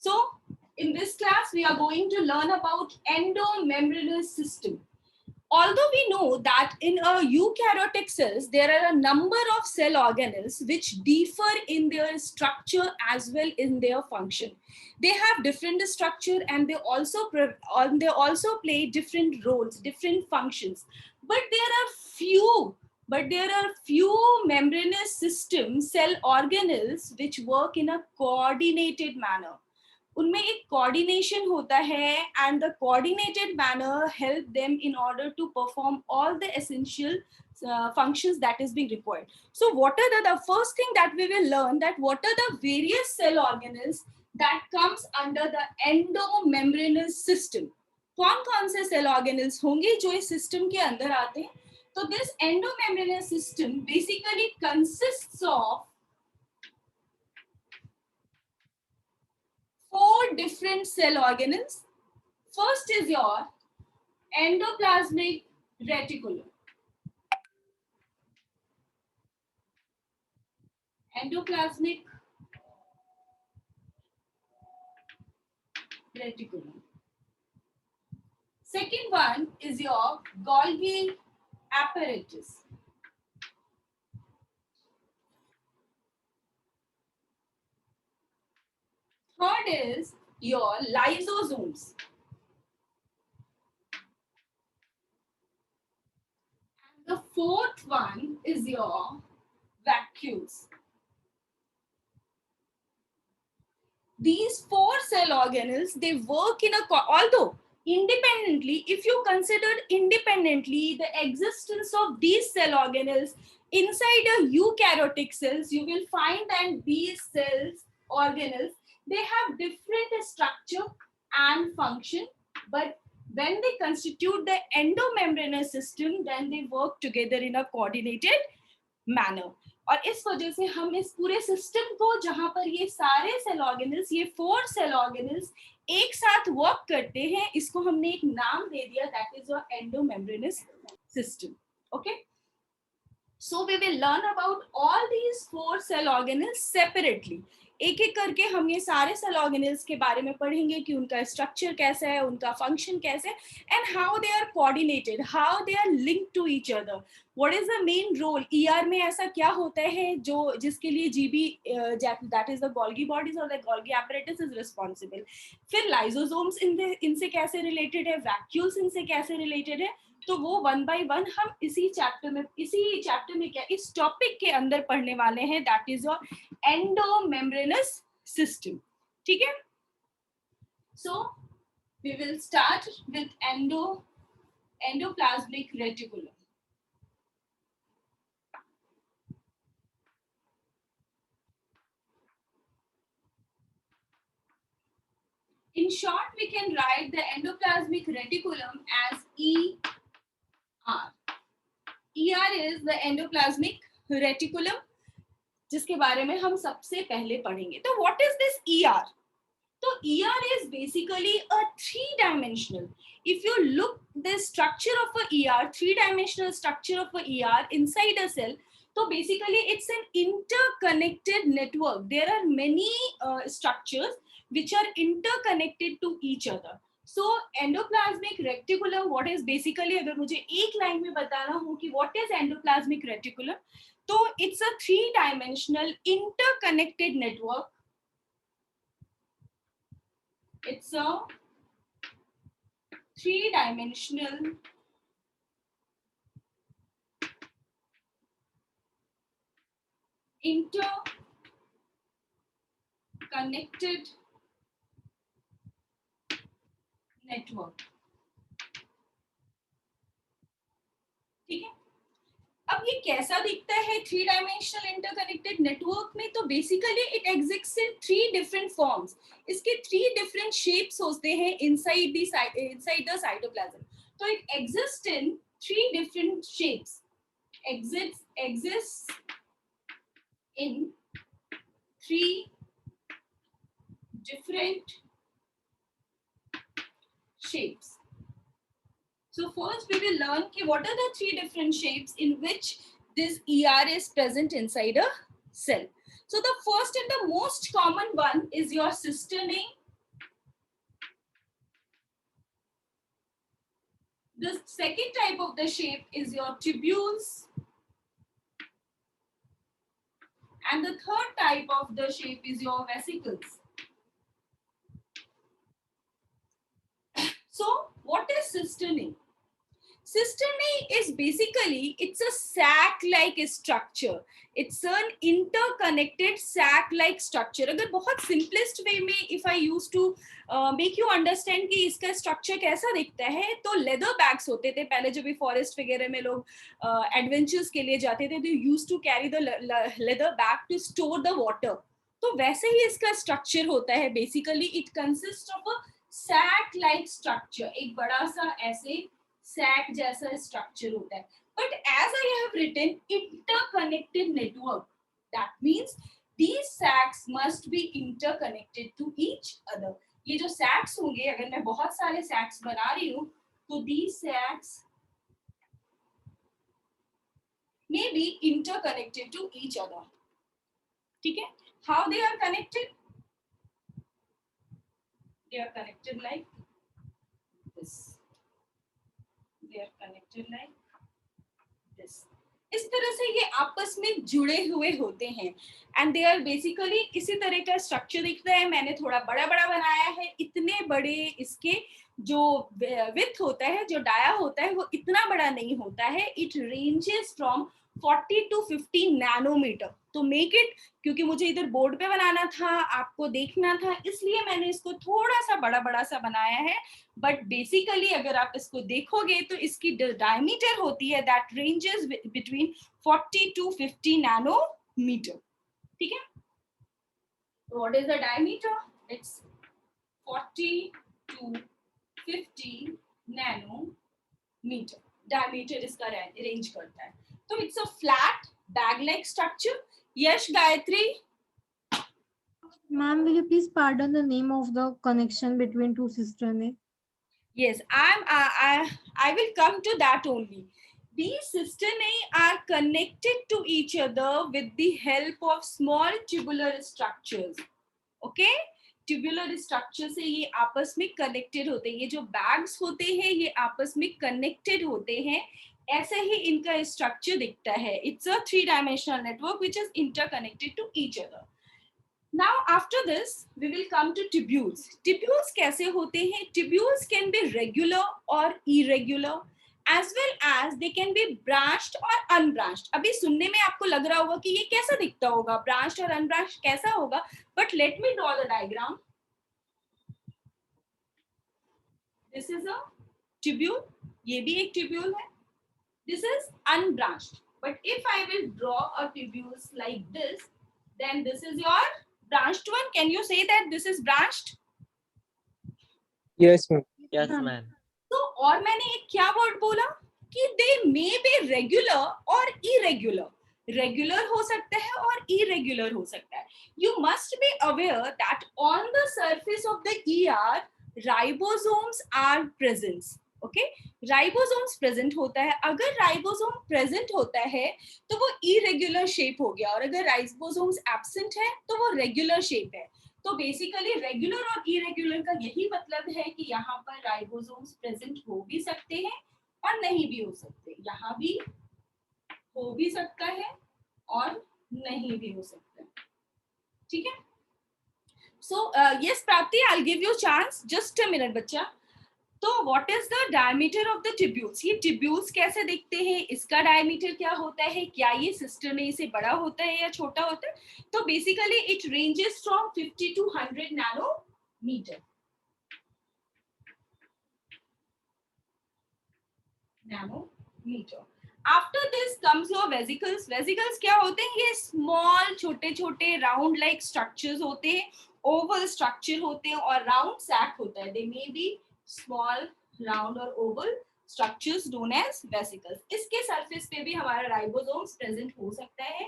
So in this class we are going to learn about endomembranous system. Although we know that in a eukaryotic cells, there are a number of cell organelles which differ in their structure as well in their function. They have different structure and they also play different roles, different functions. But there are few membranous system cell organelles which work in a coordinated manner. उनमें एक coordination होता है and the coordinated manner help them in order to perform all the essential functions that is being required. So what are the first thing that we will learn, that what are the various cell organelles that comes under the endomembranous system. कौन कौन से cell organelles होंगे जो इस system के अंदर आते हैं? So this endomembranous system basically consists of 4 different cell organelles. First is your endoplasmic reticulum. Endoplasmic reticulum. Second one is your Golgi apparatus. Third is your lysosomes. And the fourth one is your vacuoles. These 4 cell organelles, they work in a, although independently, if you consider independently the existence of these cell organelles inside a eukaryotic cells, you will find that these cells organelles, they have different structure and function, but when they constitute the endomembranous system, then they work together in a coordinated manner. और इस वजह से हम इस पूरे system को, जहां पर ये सारे सेल ऑर्गेनल्स, ये 4 सेल ऑर्गेनल्स एक साथ वर्क करते हैं, इसको हमने एक नाम दे दिया, that is your endomembranous system. Okay, so we will learn about all these 4 cell organelles separately. एक एक करके हम ये सारे सेल ऑर्गेनल्स के बारे में पढ़ेंगे कि उनका स्ट्रक्चर कैसा है, उनका फंक्शन कैसे है, and how they are coordinated, how they are linked to each other. What is the main role, ER में ऐसा क्या होता है जो जिसके लिए GB, that is the Golgi bodies और the Golgi apparatus is responsible. फिर लाइसोसोम्स इनसे कैसे रिलेटेड है, वैक्यूल्स इनसे कैसे रिलेटेड है, तो वो 1 by 1 हम इसी चैप्टर में क्या इस टॉपिक के अंदर पढ़ने वाले हैं, that is your endomembranous system. ठीक है, so we will start with endoplasmic reticulum. In short, we can write the endoplasmic reticulum as ER. ER is the endoplasmic reticulum, जिसके बारे में हम सबसे पहले पढ़ेंगे. तो what is this ER? तो ER is basically a 3-dimensional. If you look the structure of a ER, 3-dimensional structure of a ER inside a cell, so basically it's an interconnected network. There are many structures which are interconnected to each other. So endoplasmic reticulum, what is basically, अगर मुझे एक line में बताना हो कि what is endoplasmic reticulum, तो it's a 3-dimensional interconnected network. It's a 3-dimensional interconnected network. ठीक है, अब ये कैसा दिखता है 3-dimensional इंटरकनेक्टेड नेटवर्क में? तो basically it exists in 3 different forms. इसके 3 डिफरेंट शेप्स होते हैं इनसाइड द साइटोप्लाज्म. तो it exist in 3 different shapes, exists in 3 different shapes. So first we will learn what are the 3 different shapes in which this ER is present inside a cell. So the first and the most common one is your cisternae The second type of the shape is your tubules. And the third type of the shape is your vesicles. So what is cisternae? Cisternae is basically, it's a sac-like structure. It's an interconnected sac-like structure. अगर बहुत simplest way में if I used to make you understand कि इसका structure कैसा दिखता है, तो leather bags होते थे पहले जब भी forest वगैरह में लोग adventures के लिए जाते थे, they used to carry the leather bag to store the water. तो वैसे ही इसका structure होता है. Basically it consists of a sac-like structure. एक बड़ा सा ऐसे sac जैसा structure होता है. But as I have written, interconnected network. That means these sacs must be interconnected to each other. ये जो sacs होंगे, अगर मैं बहुत सारे sacs बना रही हूँ, तो these sacs may be interconnected to each other. ठीक है? How they are connected? They are connected like this. They are connected like this. इस तरह से ये आपस में जुड़े हुए होते हैं एंड दे आर बेसिकली इसी तरह का स्ट्रक्चर दिखता है. मैंने थोड़ा बड़ा बड़ा बनाया है. इतने बड़े इसके जो विड्थ होता है, जो डाया होता है, वो इतना बड़ा नहीं होता है. It ranges from 40 to 50 nanometer. तो मेक इट, क्योंकि मुझे इधर बोर्ड पे बनाना था, आपको देखना था, इसलिए मैंने इसको थोड़ा सा बड़ा सा बनाया है. बट बेसिकली अगर आप इसको देखोगे तो इसकी डायमीटर होती है that ranges between 40 to 50 nanometer. ठीक है? What is the diameter? It's 40 to 50 nanometer. Diameter इसका रेंज करता है. तो it's a flat bag like structure. Yes, Gayatri. Ma'am, will you please pardon the name of the connection between two cisternae? Yes, I will come to that only. These cisternae are connected to each other with the help of small tubular structures. Okay? Tubular structure से ये आपस में connected होते हैं. ये जो bags होते हैं ये आपस में connected होते हैं. ऐसे ही इनका structure दिखता है. It's a 3-dimensional network which is interconnected to each other. Now after this we will come to tubules. Tubules कैसे होते हैं? Tubules can be regular or irregular as well as they can be branched or unbranched. अभी सुनने में आपको लग रहा होगा कि ये कैसा दिखता होगा, branched और unbranched कैसा होगा, but let me draw the diagram. This is a tubule, ये भी एक tubule है. This is unbranched. But if I will draw a tubules like this, then this is your branched one. Can you say that this is branched? Yes, ma'am. Yes, ma'am. तो और मैंने एक क्या word बोला कि they may be regular or irregular. Regular हो सकता है और irregular हो सकता है. You must be aware that on the surface of the ER, ribosomes are present. Okay? Ribosomes present होता है. अगर ribosome present होता है तो वो irregular shape हो गया, और अगर ribosomes absent है तो वो regular shape है. तो बेसिकली रेगुलर और इरेगुलर का यही मतलब है कि यहाँ पर राइबोसोम्स प्रेजेंट हो भी सकते हैं और नहीं भी हो सकते. यहाँ भी हो भी सकता है और नहीं भी हो सकता है. ठीक है? सो यस प्राप्ति, I will give you chance. Just a minute बच्चा. तो what is the diameter of the tubules? ये ट्यूब्यूल्स कैसे दिखते हैं, इसका डायमीटर क्या होता है, क्या ये सिस्टरने से बड़ा होता है या छोटा होता है? तो basically it ranges from 50 to 100 nanometer. After this comes your vesicles. Vesicles क्या होते हैं? ये स्मॉल छोटे छोटे राउंड लाइक स्ट्रक्चर्स होते हैं, ओवल स्ट्रक्चर होते हैं और राउंड सैक होता है. They may be small, round or oval structures known as vesicles. इसके surface पे भी हमारा ribosomes present हो सकता है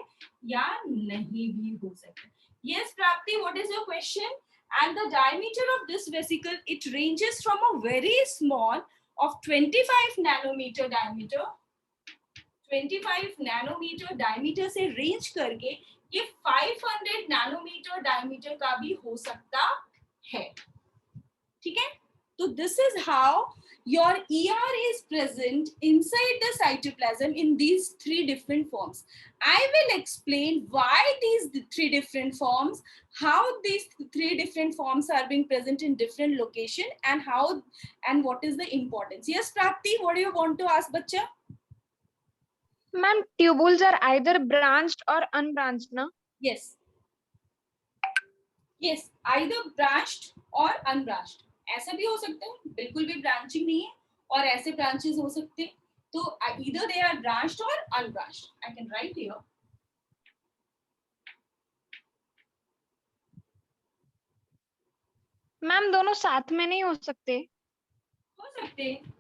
या नहीं भी हो सकता है. Yes, Prapti, what is your question? And the diameter of this vesicle, it ranges from a very small of 25 nanometer diameter. 25 nanometer diameter से range करके ये 500 nanometer diameter का भी हो सकता है. ठीक है? तो this is how your ER is present inside the cytoplasm in these three different forms. I will explain why these three different forms, how these three different forms are being present in different location, and how and what is the importance. Yes, Prapti, what do you want to ask, bacha? Ma'am, tubules are either branched or unbranched, na? Yes. Yes, either branched or unbranched. ऐसा भी हो सकता है, बिल्कुल भी branching नहीं है, और ऐसे ब्रांचेस हो सकते हैं. तो either they are branched or unbranched. I can write here. Ma'am दोनों साथ में नहीं हो सकते. हो सकते हैं.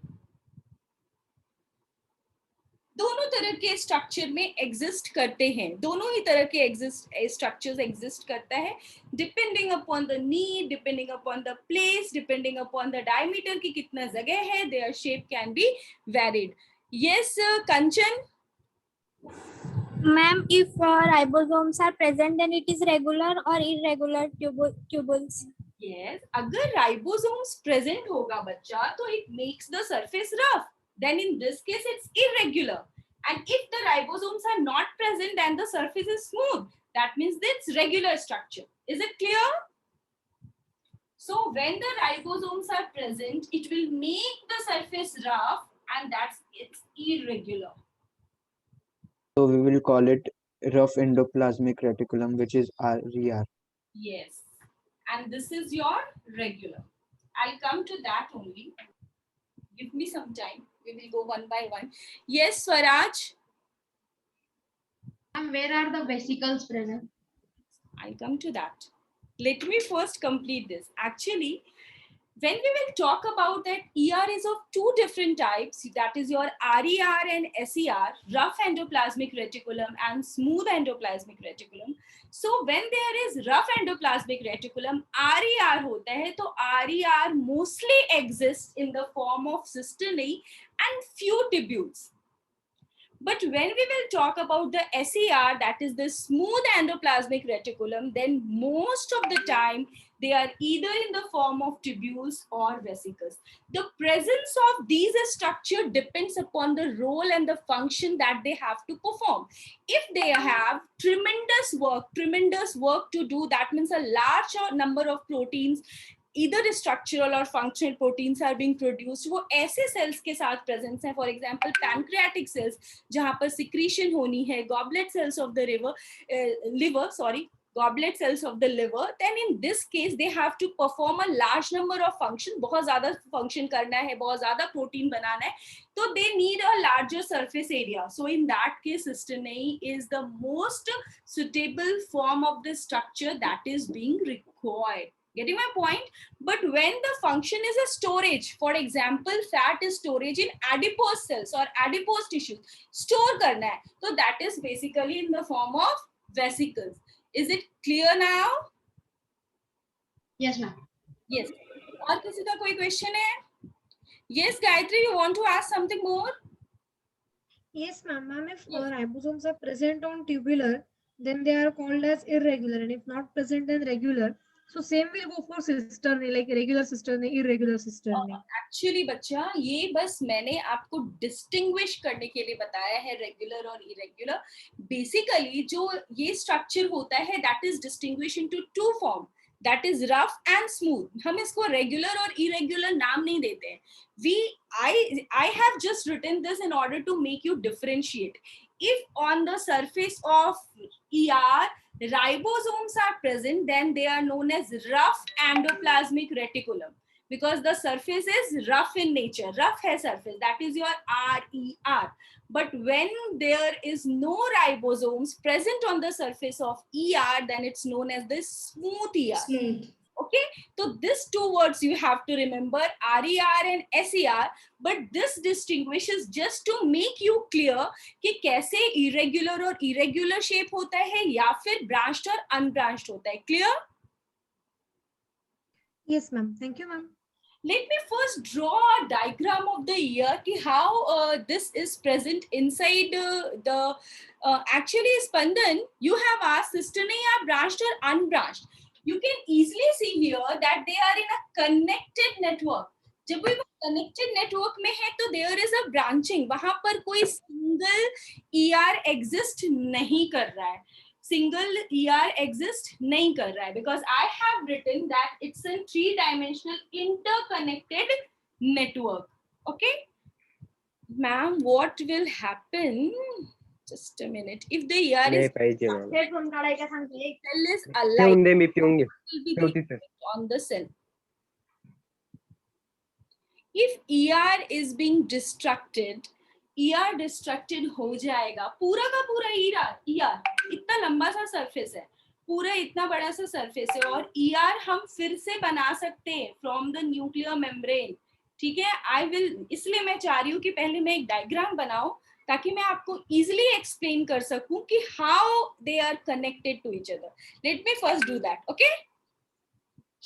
दोनों तरह के स्ट्रक्चर में एग्जिस्ट करते हैं, दोनों ही तरह के स्ट्रक्चर्स एग्जिस्ट करता है, depending upon the need, depending upon the place, depending upon the diameter की कितना जगह है, their shape can be varied. Yes Kanchan. Ma'am, if ribosomes are present, then it is regular or irregular tubules. Yes, अगर ribosomes present होगा बच्चा, तो it makes the surface rough. Then in this case, it's irregular. And if the ribosomes are not present, then the surface is smooth. That means it's regular structure. Is it clear? So when the ribosomes are present, it will make the surface rough, and it's irregular. So we will call it rough endoplasmic reticulum, which is RER. Yes. And this is your regular. I'll come to that only. Give me some time. We will go one by one. Yes, Swaraj. And where are the vesicles present? I'll come to that. Let me first complete this. Actually, when we will talk about that, ER is of two different types. That is your RER and SER, rough endoplasmic reticulum and smooth endoplasmic reticulum. So when there is rough endoplasmic reticulum, RER hota hai, to RER mostly exists in the form of cisternae and few tubules. But when we will talk about the SER, that is the smooth endoplasmic reticulum, then most of the time they are either in the form of tubules or vesicles. The presence of these structure depends upon the role and the function that they have to perform. If they have tremendous work to do, that means a large number of proteins, either structural or functional proteins are being produced, वो ऐसे cells के साथ presence है, for example pancreatic cells जहाँ पर secretion होनी है, goblet cells of the goblet cells of the liver, then in this case they have to perform a large number of function, बहुत ज़्यादा function करना है, बहुत ज़्यादा protein बनाना है, so they need a larger surface area. So in that case, cisternae is the most suitable form of the structure that is being required. Getting my point? But when the function is a storage, for example, fat is storage in adipose cells or adipose tissues, store karna hai, so that is basically in the form of vesicles. Is it clear now? Yes, ma'am. Yes. और किसी का कोई question है? Yes, Gayatri, you want to ask something more? Yes, ma'am. Ma'am, if Yes. ribosomes are present on tubular, then they are called as irregular, and if not present, then regular. So same will go for cisternae, like regular cisternae, irregular cisternae. Actually बच्चा, ये बस मैंने आपको distinguish करने के लिए बताया है रेगुलर और इरेगुलर. बेसिकली जो ये स्ट्रक्चर होता है, that is distinguish into two form, that is rough and smooth. हम इसको रेगुलर और इरेगुलर नाम नहीं देते हैं. I have just written this in order to make you differentiate. If on the surface of ER ribosomes are present, then they are known as rough endoplasmic reticulum, because the surface is rough in nature, rough hai surface, that is your RER. But when there is no ribosomes present on the surface of ER, then it's known as the smooth ER. Smooth. Okay, so these two words you have to remember, RER and SER, but this distinguishes just to make you clear कि कैसे irregular और irregular shape होता है या फिर branched और unbranched होता है. Clear? Yes, ma'am. Thank you, ma'am. Let me first draw a diagram of the ear ki how this is present inside actually Spandan, you have asked cisternae are branched or unbranched. You can easily see here that they are in a connected network. जब भी वो connected network में है तो there is a branching, वहां पर कोई single ER exist नहीं कर रहा है, सिंगल ईआर एग्जिस्ट नहीं कर रहा है, because I have written that it's an 3-dimensional interconnected network. Okay ma'am, what will happen, just a minute, if the ER नाही is पाहिजे मला. हेडफोन काढायला सांगते. cell is alive, ठेवून दे, मी पिऊन घे. will be the ठेवते sir. effect on the cell. If ER is being destructed, ER destructed हो जाएगा, पूरा का पूरा ER इतना लंबा सा सरफेस है, पूरा इतना बड़ा सा सरफेस है, और ER हम फिर से बना सकते हैं फ्रॉम द न्यूक्लियर मेम्ब्रेन. ठीक है, आई विल, इसलिए मैं चाह रही हूँ कि पहले मैं एक डायग्राम बनाऊं ताकि मैं आपको इजिली एक्सप्लेन कर सकूं कि how they are connected to each other. Let me first do that. Okay,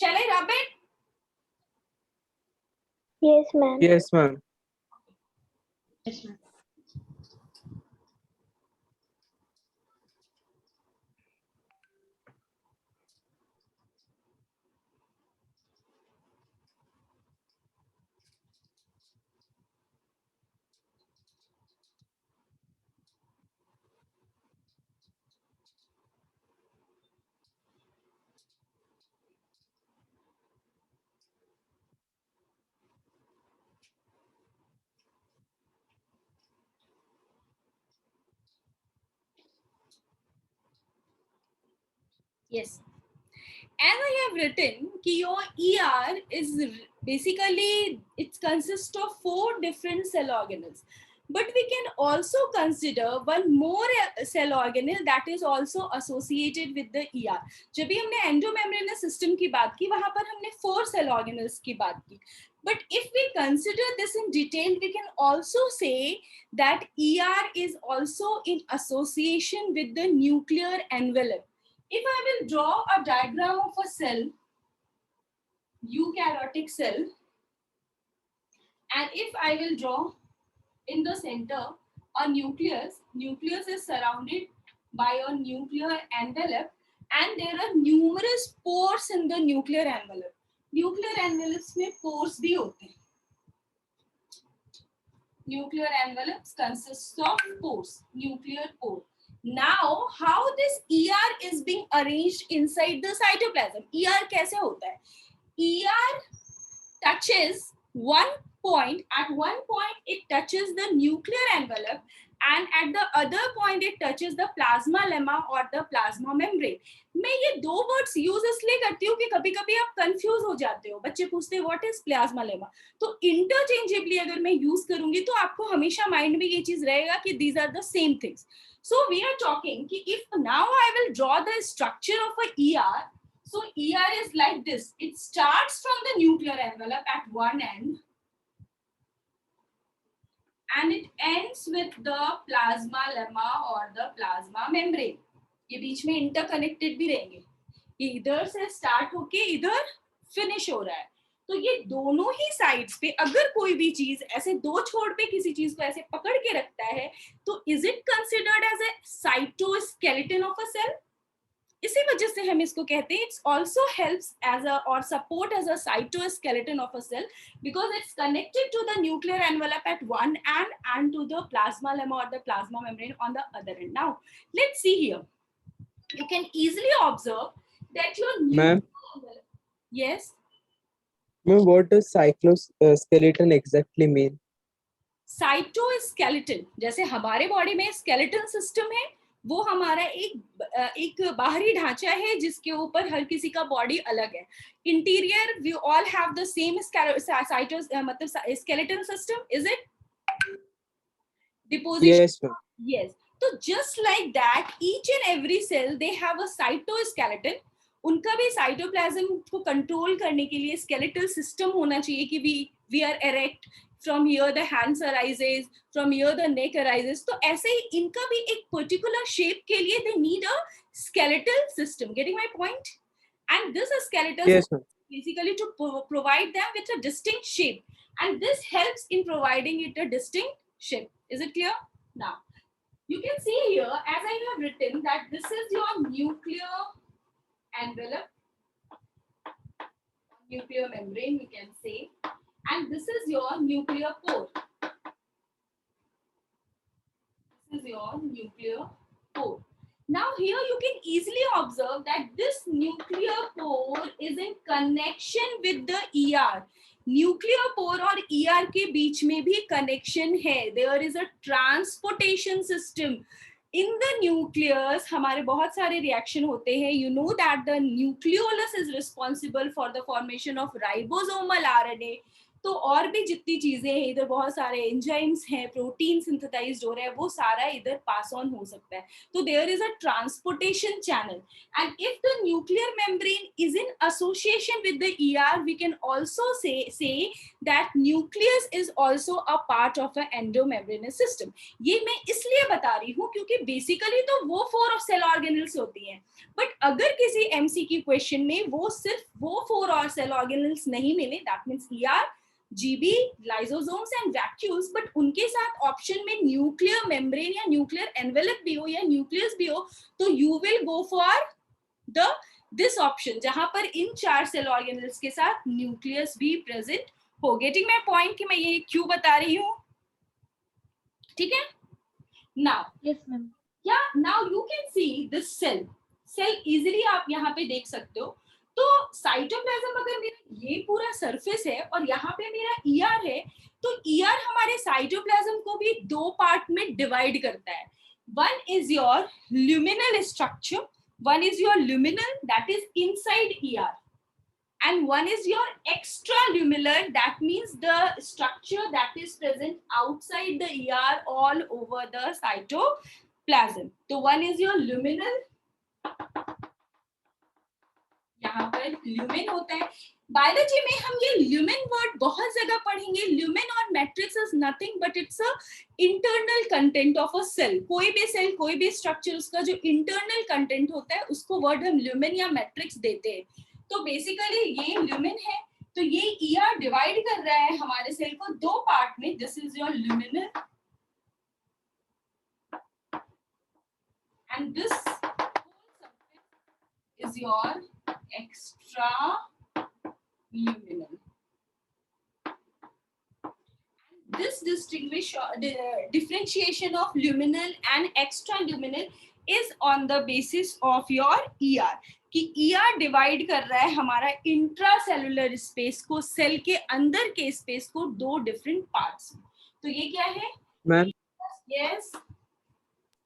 shall I rub it? Yes, ma'am. Yes, ma'am. Yes, ma'am. Yes. As I have written, कि your ER is basically, it consists of 4 different cell organelles. But we can also consider one more cell organelle that is also associated with the ER. जब भी हमने endomembranous system की बात की, वहाँ पर हमने 4 cell organelles की बात की. But if we consider this in detail, we can also say that ER is also in association with the nuclear envelope. If I will draw a diagram of a cell, eukaryotic cell, and if I will draw in the center a nucleus is surrounded by a nuclear envelope, and there are numerous pores in the nuclear envelope. Nuclear envelopes में pores भी होते हैं. Nuclear envelopes consists of pores, nuclear pore. Now, how this ER is being arranged inside the cytoplasm? ER कैसे होता है? ER touches one point. At one point, it touches the nuclear envelope, and at the other point, it touches the plasma lemma or the plasma membrane. मैं ये 2 words use इसलिए करती हूँ कि कभी-कभी आप confuse हो जाते हो. बच्चे पूछते हैं what is plasma lemma? तो interchangeably अगर मैं use करूँगी तो आपको हमेशा mind में ये चीज रहेगा कि these are the same things. So we are talking कि if now I will draw the structure of a ER. So ER is like this. It starts from the nuclear envelope at one end, and it ends with the plasma lemma or the plasma membrane. ये बीच में interconnected भी रहेंगे. ये इधर से start होके इधर finish हो रहा है. तो ये दोनों ही sides पे अगर कोई भी चीज ऐसे 2 छोर पे किसी चीज को ऐसे पकड़ के रखता है, तो is it considered as a cytoskeleton of a cell? इसी वजह से हम इसको कहते हैं, it's also helps as a or support as a cytoskeleton of a cell because it's connected to the nuclear envelope at one end and to the plasma lemma or the plasma membrane on the other end. Now, let's see here. You can easily observe that your Ma'am? envelope. Yes. Ma'am, what does cytoskeleton exactly mean? Cytoskeleton जैसे हमारे body में skeleton system है, वो हमारा एक बाहरी ढांचा है जिसके ऊपर हर किसी का बॉडी अलग है. Interior we all have the same cytos मतलब skeleton system, is it? Deposition. Yes, ma'am. Yes. तो just like that, each and every cell they have a cytoskeleton. उनका भी साइटोप्लाज्म को कंट्रोल करने के लिए स्केलेटल सिस्टम होना चाहिए कि we are erect, from here the hands arises, from here the neck arises. तो ऐसे ही इनका भी एक particular shape के लिए they need a skeletal system. Getting my point? And this skeletal Yes, system ma'am. basically to provide them with a distinct shape, and this helps in providing it a distinct shape. Is it clear? Now, you can see here, as I have written, that this is your nuclear envelope, nuclear membrane, we can say, and this is your nuclear pore. This is your nuclear pore. Now here you can easily observe that this nuclear pore is in connection with the ER. Nuclear pore और ER के बीच में भी connection है. There is a transportation system in the nucleus. हमारे बहुत सारे reaction होते हैं. You know that the nucleolus is responsible for the formation of ribosomal RNA. तो और भी जितनी चीजें हैं, इधर बहुत सारे एंजाइम्स हैं, प्रोटीन सिंथेसाइज्ड हो रहा है, वो सारा इधर पास ऑन हो सकता है. तो there is a transportation channel, and if the nuclear membrane is in association with the ER, we can also say that nucleus is also a part of a endomembranous system. ये मैं इसलिए बता रही हूँ क्योंकि बेसिकली तो वो 4 cell organelles होती हैं, बट अगर किसी MCQ क्वेश्चन में वो सिर्फ वो 4 सेल ऑर्गेनल्स नहीं मिले, that means ER, GB, lysosomes and vacuoles, but उनके साथ ऑप्शन में न्यूक्लियर मेम्ब्रेन या न्यूक्लियर एनवेलप भी हो या न्यूक्लियस भी हो, तो you will go for the this option जहां पर इन 4 सेल ऑर्गेनल्स के साथ न्यूक्लियस भी प्रेजेंट हो. गेटिंग माय पॉइंट कि मैं ये क्यों बता रही हूँ? ठीक है. Now Yes, ma'am. या now you can see this cell easily आप यहाँ पे देख सकते हो. तो साइटोप्लाज्म अगर मेरा ये पूरा सरफेस है और यहाँ पे मेरा ER है, तो ER हमारे साइटोप्लाज्म को भी 2 पार्ट में डिवाइड करता है. One is your luminal structure, one is your luminal that is inside ER, and one is your extraluminar, that means the structure that is present outside the ER all over the cytoplasm. So one is your luminal, यहाँ पर lumen होता है. Biology में हम ये lumen word बहुत जगह पढ़ेंगे. ल्यूमेन और matrix is nothing but it's a internal content of a cell. कोई भी सेल, कोई भी स्ट्रक्चर, उसका जो इंटरनल कंटेंट होता है उसको वर्ड हम ल्यूमेन या मैट्रिक्स देते हैं. तो बेसिकली ये ल्यूमेन है. तो ये ER डिवाइड कर रहा है हमारे सेल को 2 पार्ट में. This is your luminal and this is your extraluminal. This differentiation of luminal and extraluminal is on the basis of your ER. कि ER डिवाइड कर रहा है हमारा इंट्रासेलुलर स्पेस को, सेल के अंदर के स्पेस को 2 डिफरेंट पार्ट्स में. तो ये क्या है? Ma'am, Yes,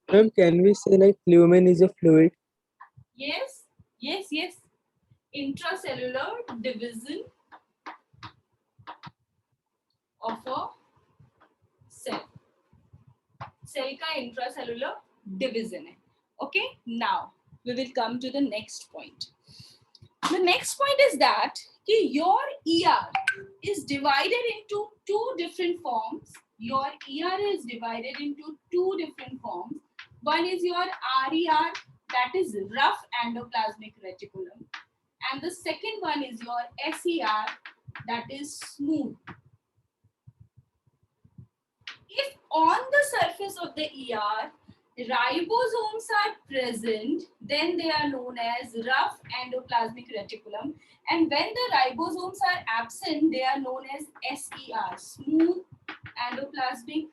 ma'am, can we say like lumen is a fluid? yes, yes, yes. Intracellular division of a cell. Cell का intracellular division है. Okay, now we will come to the next point. The next point is that your ER is divided into 2 different forms. Your ER is divided into 2 different forms. One is your RER, that is rough endoplasmic reticulum, and the second one is your SER, that is smooth. If on the surface of the ER ribosomes are present, then they are known as rough endoplasmic reticulum, and when the ribosomes are absent, they are known as SER, smooth endoplasmic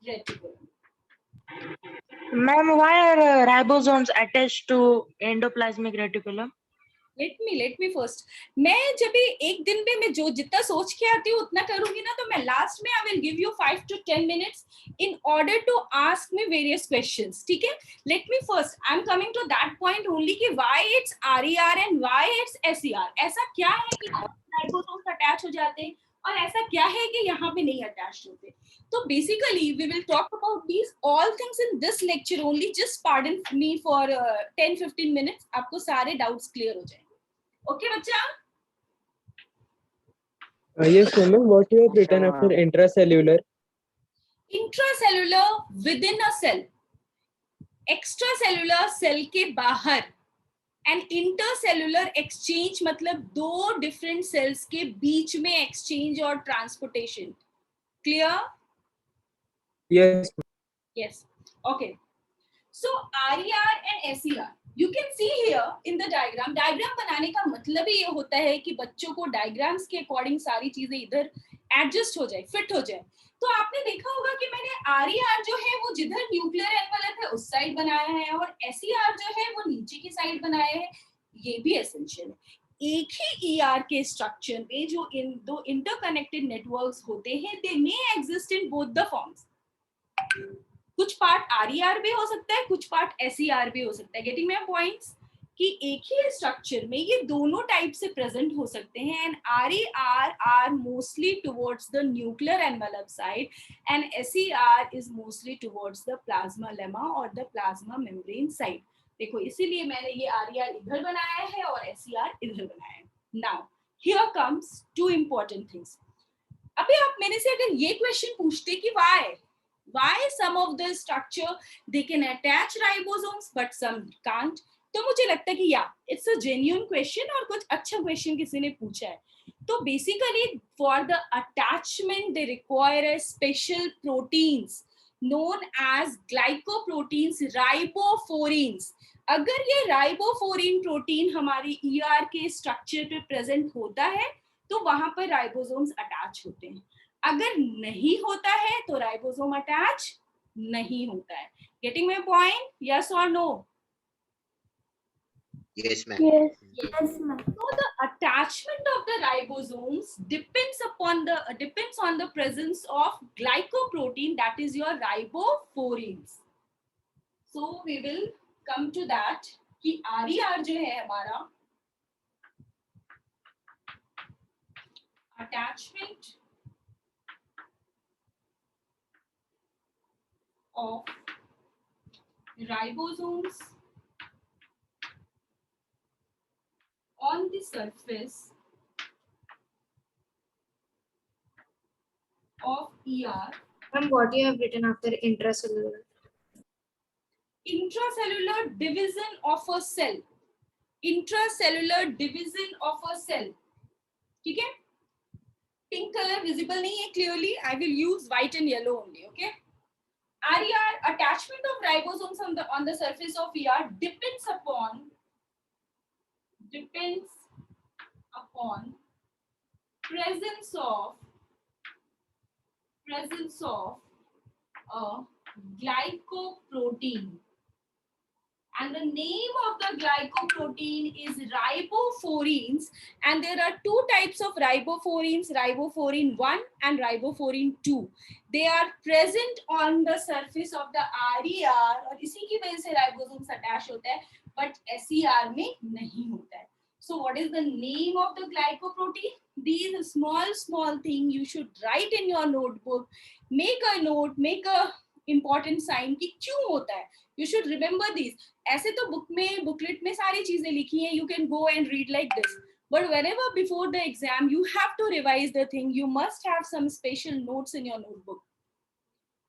reticulum. Ma'am, why are ribosomes attached to endoplasmic reticulum? Let me first. मैं जब भी एक दिन में मैं जो जितना सोच के आती हूँ उतना करूंगी ना, तो मैं लास्ट में I will give you 5 to 10 minutes in order to ask me various questions. ठीक है? Let me first. I'm coming to that point only कि why it's RER and why it's SER. ऐसा क्या है कि ribosomes attach हो जाते हैं और ऐसा क्या है कि यहाँ पे नहीं attached होते. तो basically we will talk about these all things in this lecture only. Just pardon me for 10-15 minutes. आपको सारे doubts clear हो जाएंगे. Okay, बच्चा? Yes, ma'am. What you have written after intracellular? Intracellular within a cell, extracellular cell के बाहर, and intercellular exchange मतलब 2 different cells के बीच में exchange और transportation. Clear? Yes. Yes. Okay. So RER and SER. You can see here in the diagram. Diagram बनाने का मतलब ही ये होता है कि बच्चों को diagrams के according सारी चीजें इधर एडजस्ट हो जाए, फिट हो जाए। तो आपने देखा होगा कि मैंने RER जो है वो जिधर न्यूक्लियर एनवेलप है उस साइड बनाया है और SER जो है वो नीचे की साइड बनाया है। ये भी एसेंशियल है। एक ही ER के स्ट्रक्चर में जो इन दो इंटरकनेक्टेड नेटवर्क्स होते हैं, they may exist in both the forms. कुछ पार्ट RER भी हो सकता है, कुछ पार्ट SER भी हो सकता है। Getting my points? कि एक ही स्ट्रक्चर में ये दोनों टाइप से प्रेजेंट हो सकते हैं and RER are mostly towards the nuclear envelope side and SER is mostly towards the plasma lemma और द प्लाज्मा मेम्ब्रेन साइड। देखो इसीलिए मैंने ये RER इधर बनाया है और SER इधर बनाया है। Now here comes two important things. अभी आप मेरे से अगर ये क्वेश्चन पूछते कि why some of the structure they can attach ribosomes but some can't, तो मुझे लगता है कि या इट्स अ जेन्युइन क्वेश्चन और कुछ अच्छा क्वेश्चन किसी ने पूछा है। तो basically for the attachment they require a special proteins known as glycoproteins ribophorines। अगर ये राइबोफोरिन प्रोटीन हमारी ER के स्ट्रक्चर पे प्रेजेंट होता है तो वहां पर राइबोसोम्स अटैच होते हैं। अगर नहीं होता है तो राइबोसोम अटैच नहीं होता है। Getting my point? यस और no? Yes, ma'am. Yes. Yes, ma'am. So the attachment of the ribosomes depends on the presence of glycoprotein, that is your ribophorines. So we will come to that कि RER जो है हमारा attachment of ribosomes on the surface of ER. Ma'am, what you have written after intracellular? Intracellular division of a cell. Intracellular division of a cell. ठीक है? Pink color visible नहीं है clearly. I will use white and yellow only. Okay? RER, attachment of ribosomes on the surface of ER depends upon presence of a glycoprotein, and the name of the glycoprotein is ribophorines, and there are two types of ribophorines, riboforin 1 and riboforin 2. They are present on the surface of the RER और इसी की वजह से ribosomes attach होता है, but SER में नहीं होता है. So what is the name of the glycoprotein? These small thing you should write in your notebook. Make a note, make a important sign कि क्यों होता है. You should remember these. ऐसे तो बुकलेट में सारी चीजें लिखी हैं. You can go and read like this. But whenever before the exam you have to revise the thing, you must have some special notes in your notebook.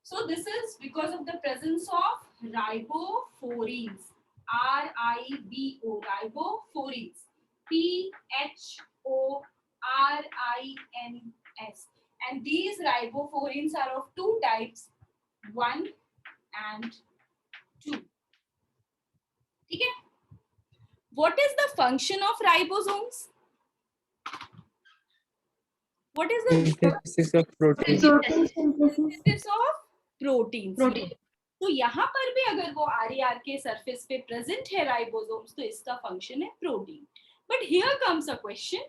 So this is because of the presence of ribophorines. RIBO, ribophorines. PHORINS. And these ribophorines are of two types, 1 and 2. ठीक है? What is the function of ribosomes? What is the Synthesis of protein. Protein synthesis. synthesis of proteins? तो यहाँ पर भी अगर वो RER के surface पे प्रेजेंट है राइबोसोम्स तो इसका फंक्शन है protein. But here comes a question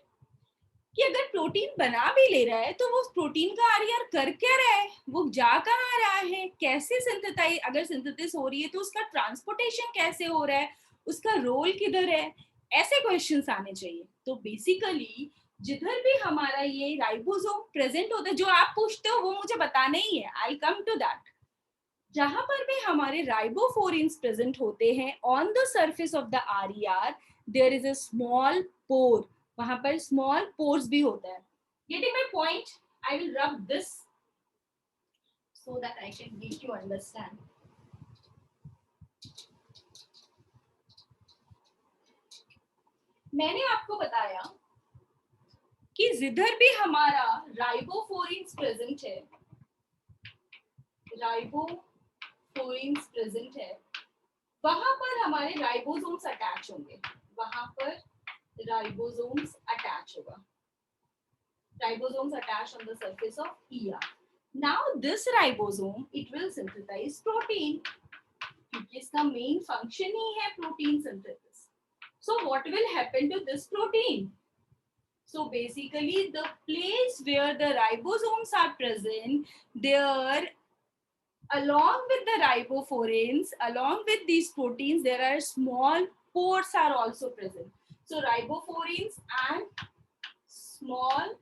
कि अगर प्रोटीन बना भी ले रहा है तो वो प्रोटीन का RER कर क्या रहा है, वो जा कहाँ रहा है, कैसे सिंथेसाइज, अगर सिंथेसिस हो रही है तो उसका ट्रांसपोर्टेशन कैसे हो रहा है, उसका रोल किधर है, ऐसे क्वेश्चंस आने चाहिए. तो बेसिकली जिधर भी हमारा ये राइबोसोम प्रेजेंट होता है, जो आप पूछते हो वो मुझे बताना ही है, आई कम टू दैट. जहां पर भी हमारे राइबोफोरिन्स प्रेजेंट होते हैं on the surface of the RER, there is a small pore. वहां पर स्मॉल पोर्स भी होता है. Getting my point? I will rub this so that I can make you understand. मैंने आपको बताया कि जिधर भी हमारा राइबोफोरिन्स प्रेजेंट है, राइबोफोरिन्स प्रेजेंट है, वहां पर हमारे राइबोसोम्स अटैच होंगे, वहां पर राइबोसोम्स अटैच होगा. Ribosomes attached on the surface of ER. Now this ribosome, it will synthesize protein. क्योंकि इसका main function ही है protein synthesis. So what will happen to this protein? So basically the place where the ribosomes are present, there along with the ribophorins, along with these proteins, there are small pores are also present. So ribophorins and small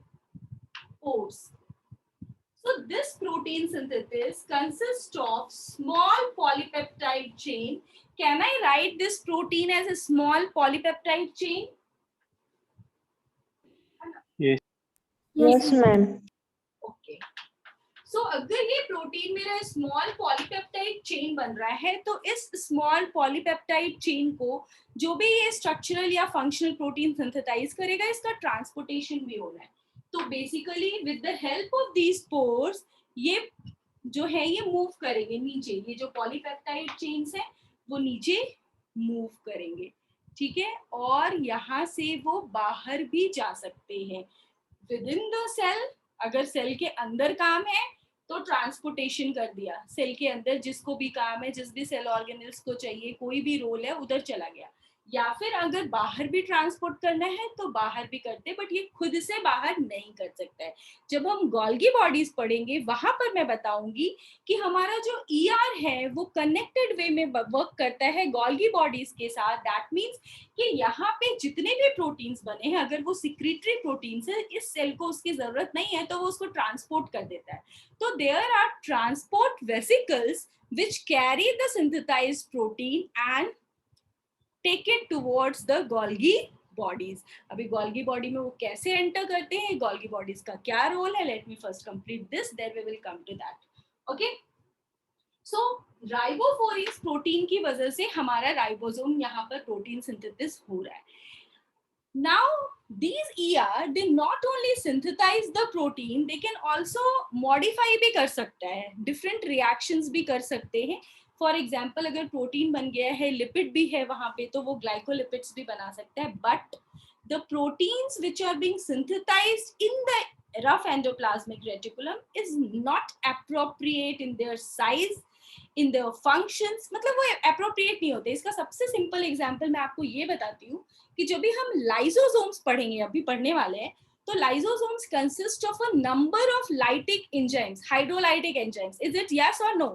pores. So this protein synthesis consists of small polypeptide chain. Can I write this protein as a small polypeptide chain? Yes, ma'am. Okay. So अगर ये protein मेरा small polypeptide chain बन रहा है तो इस small polypeptide chain को जो भी ये स्ट्रक्चरल या फंक्शनल प्रोटीन सिंथेसाइज करेगा इसका ट्रांसपोर्टेशन भी होना है. तो basically with the help of these pores ये जो है ये मूव करेंगे नीचे. ये जो पॉलीपेप्टाइड चेन्स है वो नीचे मूव करेंगे. ठीक है. और यहाँ से वो बाहर भी जा सकते हैं विद इन द सेल. अगर सेल के अंदर काम है तो ट्रांसपोर्टेशन कर दिया. सेल के अंदर जिसको भी काम है, जिस भी सेल ऑर्गेनल्स को चाहिए, कोई भी रोल है उधर चला गया. या फिर अगर बाहर भी ट्रांसपोर्ट करना है तो बाहर भी करते, बट ये खुद से बाहर नहीं कर सकता है. जब हम गोल्गी बॉडीज पढ़ेंगे वहां पर मैं बताऊंगी कि हमारा जो ER है वो कनेक्टेड वे में वर्क करता है गोल्गी बॉडीज के साथ. दैट मीन्स कि यहाँ पे जितने भी प्रोटीन्स बने हैं अगर वो सिक्रीटरी प्रोटीन्स है, इस सेल को उसकी जरूरत नहीं है तो वो उसको ट्रांसपोर्ट कर देता है. तो there are transport vesicles which carry the synthesized protein and take it towards the Golgi bodies. अभी Golgi body में वो कैसे enter करते हैं, Golgi bodies का क्या रोल है, let me first complete this, then we will come to that. Okay. So ribophorins protein की वजह से हमारा राइबोसोम यहाँ पर प्रोटीन सिंथेसिस हो रहा है. Now these ER they not only synthesize the protein, they can also modify भी कर सकता है, different reactions भी कर सकते हैं. फॉर एग्जाम्पल अगर प्रोटीन बन गया है, लिपिड भी है वहां पे, तो वो ग्लाइकोलिपिड्स भी बना सकता है. But the proteins which are being synthesized in the rough endoplasmic reticulum is not appropriate in their size, in their functions. मतलब वो एप्रोप्रिएट नहीं होते. इसका सबसे सिंपल एग्जाम्पल मैं आपको ये बताती हूँ कि जब भी हम लाइसोसोम्स पढ़ेंगे, अभी पढ़ने वाले हैं, तो lysosomes consist of a number of lytic enzymes, hydrolytic enzymes. Is it yes और no?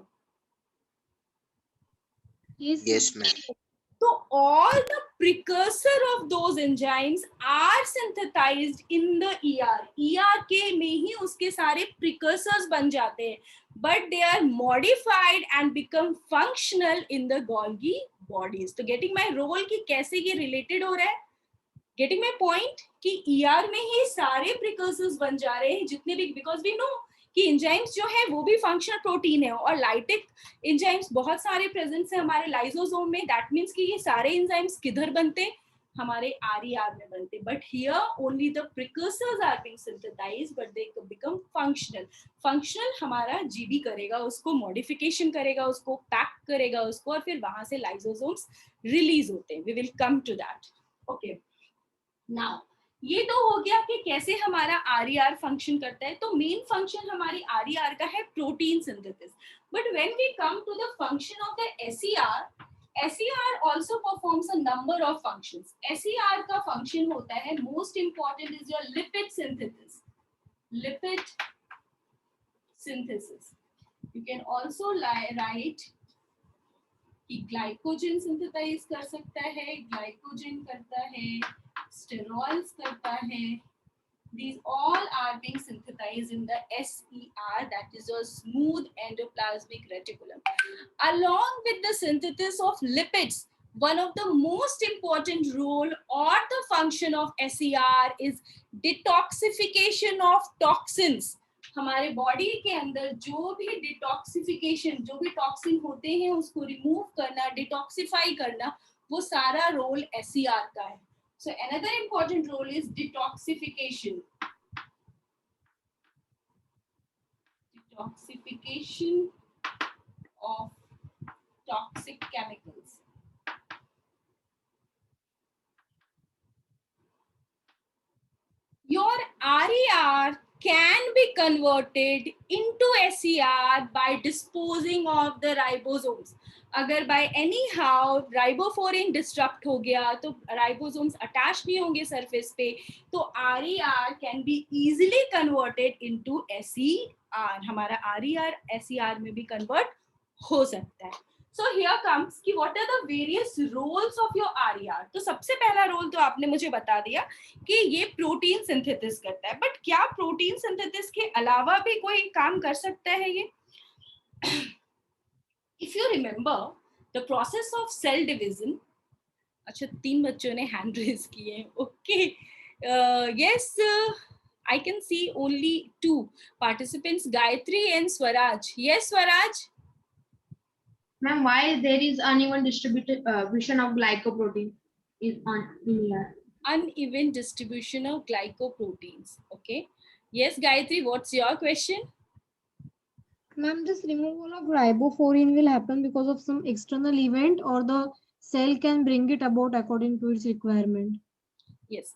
Yes, ma'am. So all the precursor of those enzymes are synthesized in the ER. ER के में ही उसके सारे precursors बन जाते हैं, but they are modified and become functional in the Golgi bodies. तो getting my role कि कैसे ये related हो रहा है, getting my point कि ER में ही सारे precursors बन जा रहे हैं जितने भी, because we know कि एंजाइम्स जो है वो भी फंक्शनल प्रोटीन है और लाइटिक एंजाइम्स बहुत सारे प्रेजेंट है हमारे लाइसोसोम में. दैट मीन्स कि ये सारे एंजाइम्स किधर बनते, हमारे RER में बनते. But here only the precursors are being synthesized but they become functional. Functional हमारा जीबी करेगा उसको, मॉडिफिकेशन करेगा उसको, पैक करेगा उसको, और फिर वहां से लाइसोसोम्स रिलीज होते हैं. We will come to that. Okay. Now ये तो हो गया कि कैसे हमारा RER फंक्शन करता है. तो मेन फंक्शन हमारी RER का है protein synthesis. But when we come to the function of the SER also performs a number of functions. SER का फंक्शन होता है, most important is your lipid synthesis. Lipid synthesis. You can also write कि glycogen synthesize कर सकता है, glycogen करता है, sterols करता है. These all are being synthesized in the SER, that is your smooth endoplasmic reticulum. Along with the synthesis of lipids, one of the most important role or the function of SER is detoxification of toxins. हमारे body के अंदर जो भी detoxification, जो भी toxin होते हैं उसको रिमूव करना, डिटॉक्सिफाई करना, वो सारा रोल SER का है. So another important role is detoxification. Detoxification of toxic chemicals. Your RER can be converted into SER by disposing of the ribosomes. अगर by anyhow riboforin disrupt हो गया तो ribosomes attach नहीं होंगे surface पे, तो RER can be easily converted into SER. हमारा RER SER में भी convert हो सकता है. So here comes कि what are the various roles of your RER. तो सबसे पहला रोल तो आपने मुझे बता दिया कि ये प्रोटीन सिंथेसिस करता है, बट क्या प्रोटीन सिंथेसिस के अलावा भी कोई काम कर सकता है ये? If you remember the process of cell division, अच्छा 3 बच्चों ने hand raise किए, okay, yes, I can see only 2 participants, Gayatri and Swaraj. Yes, Swaraj. Ma'am, why there is uneven distribution of glycoprotein is on in here? Uneven distribution of glycoproteins. Okay. Yes, Gayatri, what's your question? Ma'am, this removal of riboforin will happen because of some external event, or the cell can bring it about according to its requirement? Yes.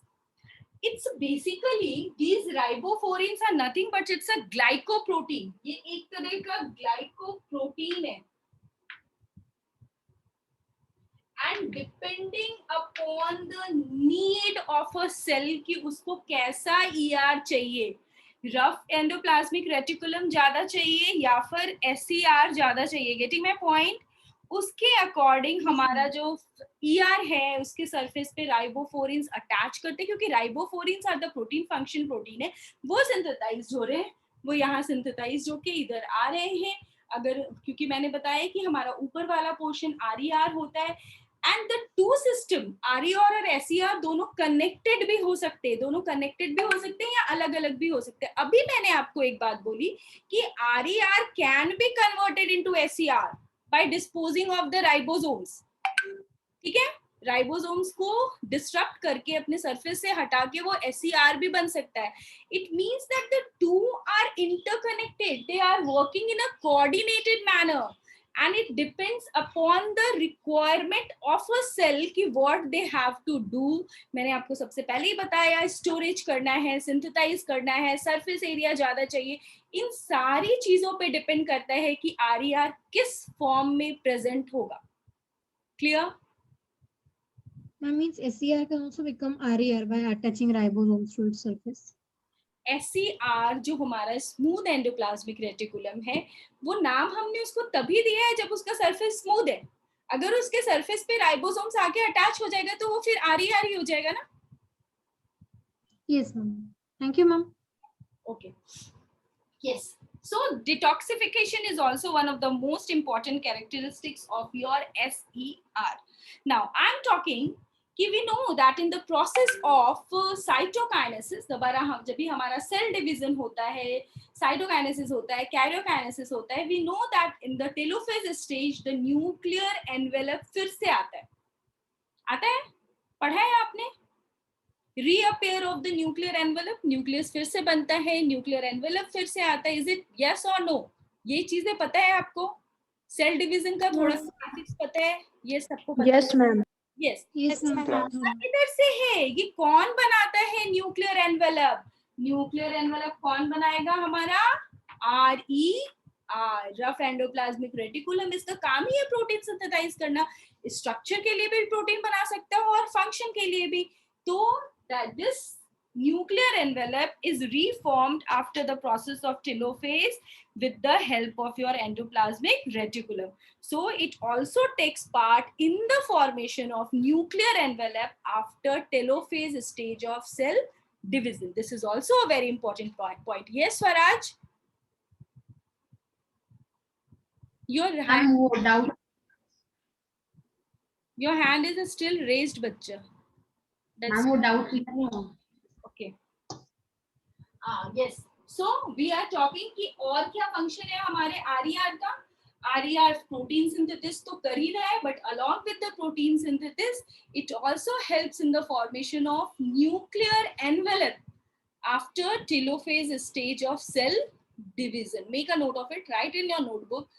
It's basically, these riboforins are nothing but it's a glycoprotein. ये एक तरह का glycoprotein है. And depending upon the need of a cell कि उसको कैसा ER चाहिए, rough endoplasmic reticulum ज्यादा चाहिए या फिर SER ज्यादा चाहिए, गेटिंग माय पॉइंट, उसके अकॉर्डिंग हमारा जो ER है उसके सरफेस पे राइबोफोरिन्स अटैच करते हैं, क्योंकि ribophorins are the protein function protein है, वो सिंथेसाइज हो रहे हैं, वो यहाँ सिंथेसाइज होके इधर आ रहे हैं. अगर क्योंकि मैंने बताया कि हमारा ऊपर वाला पोर्शन RER होता है, and the two system RER और SER दोनों कनेक्टेड भी हो सकते हैं, या अलग अलग भी हो सकते हैं. अभी मैंने आपको एक बात बोली कि RER can be converted into SER by disposing of the ribosomes. ठीक है, राइबोसोम्स को डिस्ट्रक्ट करके अपने सरफेस से हटा के वो SER भी बन सकता है. It means that the two are interconnected, they are working in a coordinated manner. And it depends upon the requirement of a cell कि what they have to do. मैंने आपको सबसे पहले ही बताया, स्टोरेज करना है, सिंथेसाइज करना है, सरफेस एरिया ज्यादा चाहिए, इन सारी चीजों पे डिपेंड करता है कि RER किस फॉर्म में प्रेजेंट होगा. Clear? That means SER can also become RER by attaching ribosomes to its surface. SER जो हमारा स्मूथ एंडोप्लाज्मिक रेटिकुलम है, वो नाम हमने उसको तभी दिया है जब उसका सरफेस स्मूथ है. अगर उसके सरफेस पे राइबोसोम्स आके अटैच हो जाएगा तो वो फिर RER ही हो जाएगा ना. Yes, ma'am. Thank you, ma'am. Okay. Yes. So detoxification is also one of the most important characteristics of your SER. Now I'm talking कि we know that in the process of cytokinesis, दोबारा हम जब भी हमारा cell division होता है, cytokinesis होता है, कैरियोकाइनेसिस होता है, we know that in the telophase stage the nuclear envelope फिर से आता है, पढ़ा है आपने? Reappear of the nuclear envelope, nucleus फिर से बनता है, न्यूक्लियर एनवेलप फिर से आता है. इज इट यस और नो? ये चीजें पता है आपको? सेल डिवीजन का थोड़ा सा बेसिक्स पता है? ये सबको पता है? Yes, ma'am. Yes. Yes, ma'am. इधर से है, ये कौन बनाता है न्यूक्लियर एनवेलप? न्यूक्लियर एनवेलप कौन बनाएगा? हमारा RER, रफ एंडोप्लाज्मिक रेटिकुलम. इसका काम ही है प्रोटीन सिंथेसाइज करना. स्ट्रक्चर के लिए भी प्रोटीन बना सकता है और फंक्शन के लिए भी. तो that this nuclear envelope is reformed after the process of telophase with the help of your endoplasmic reticulum. So it also takes part in the formation of nuclear envelope after telophase stage of cell division. This is also a very important point. Yes, Swaraj? Your hand is still raised, bachcha. That's वो doubt clear नहीं हुआ. okay. Yes. So we are talking कि और क्या function है हमारे RER का? RER protein synthesis तो कर ही रहा है, but along with the protein synthesis, it also helps in the formation of nuclear envelope after telophase stage of cell division. Make a note of it. Write in your notebook.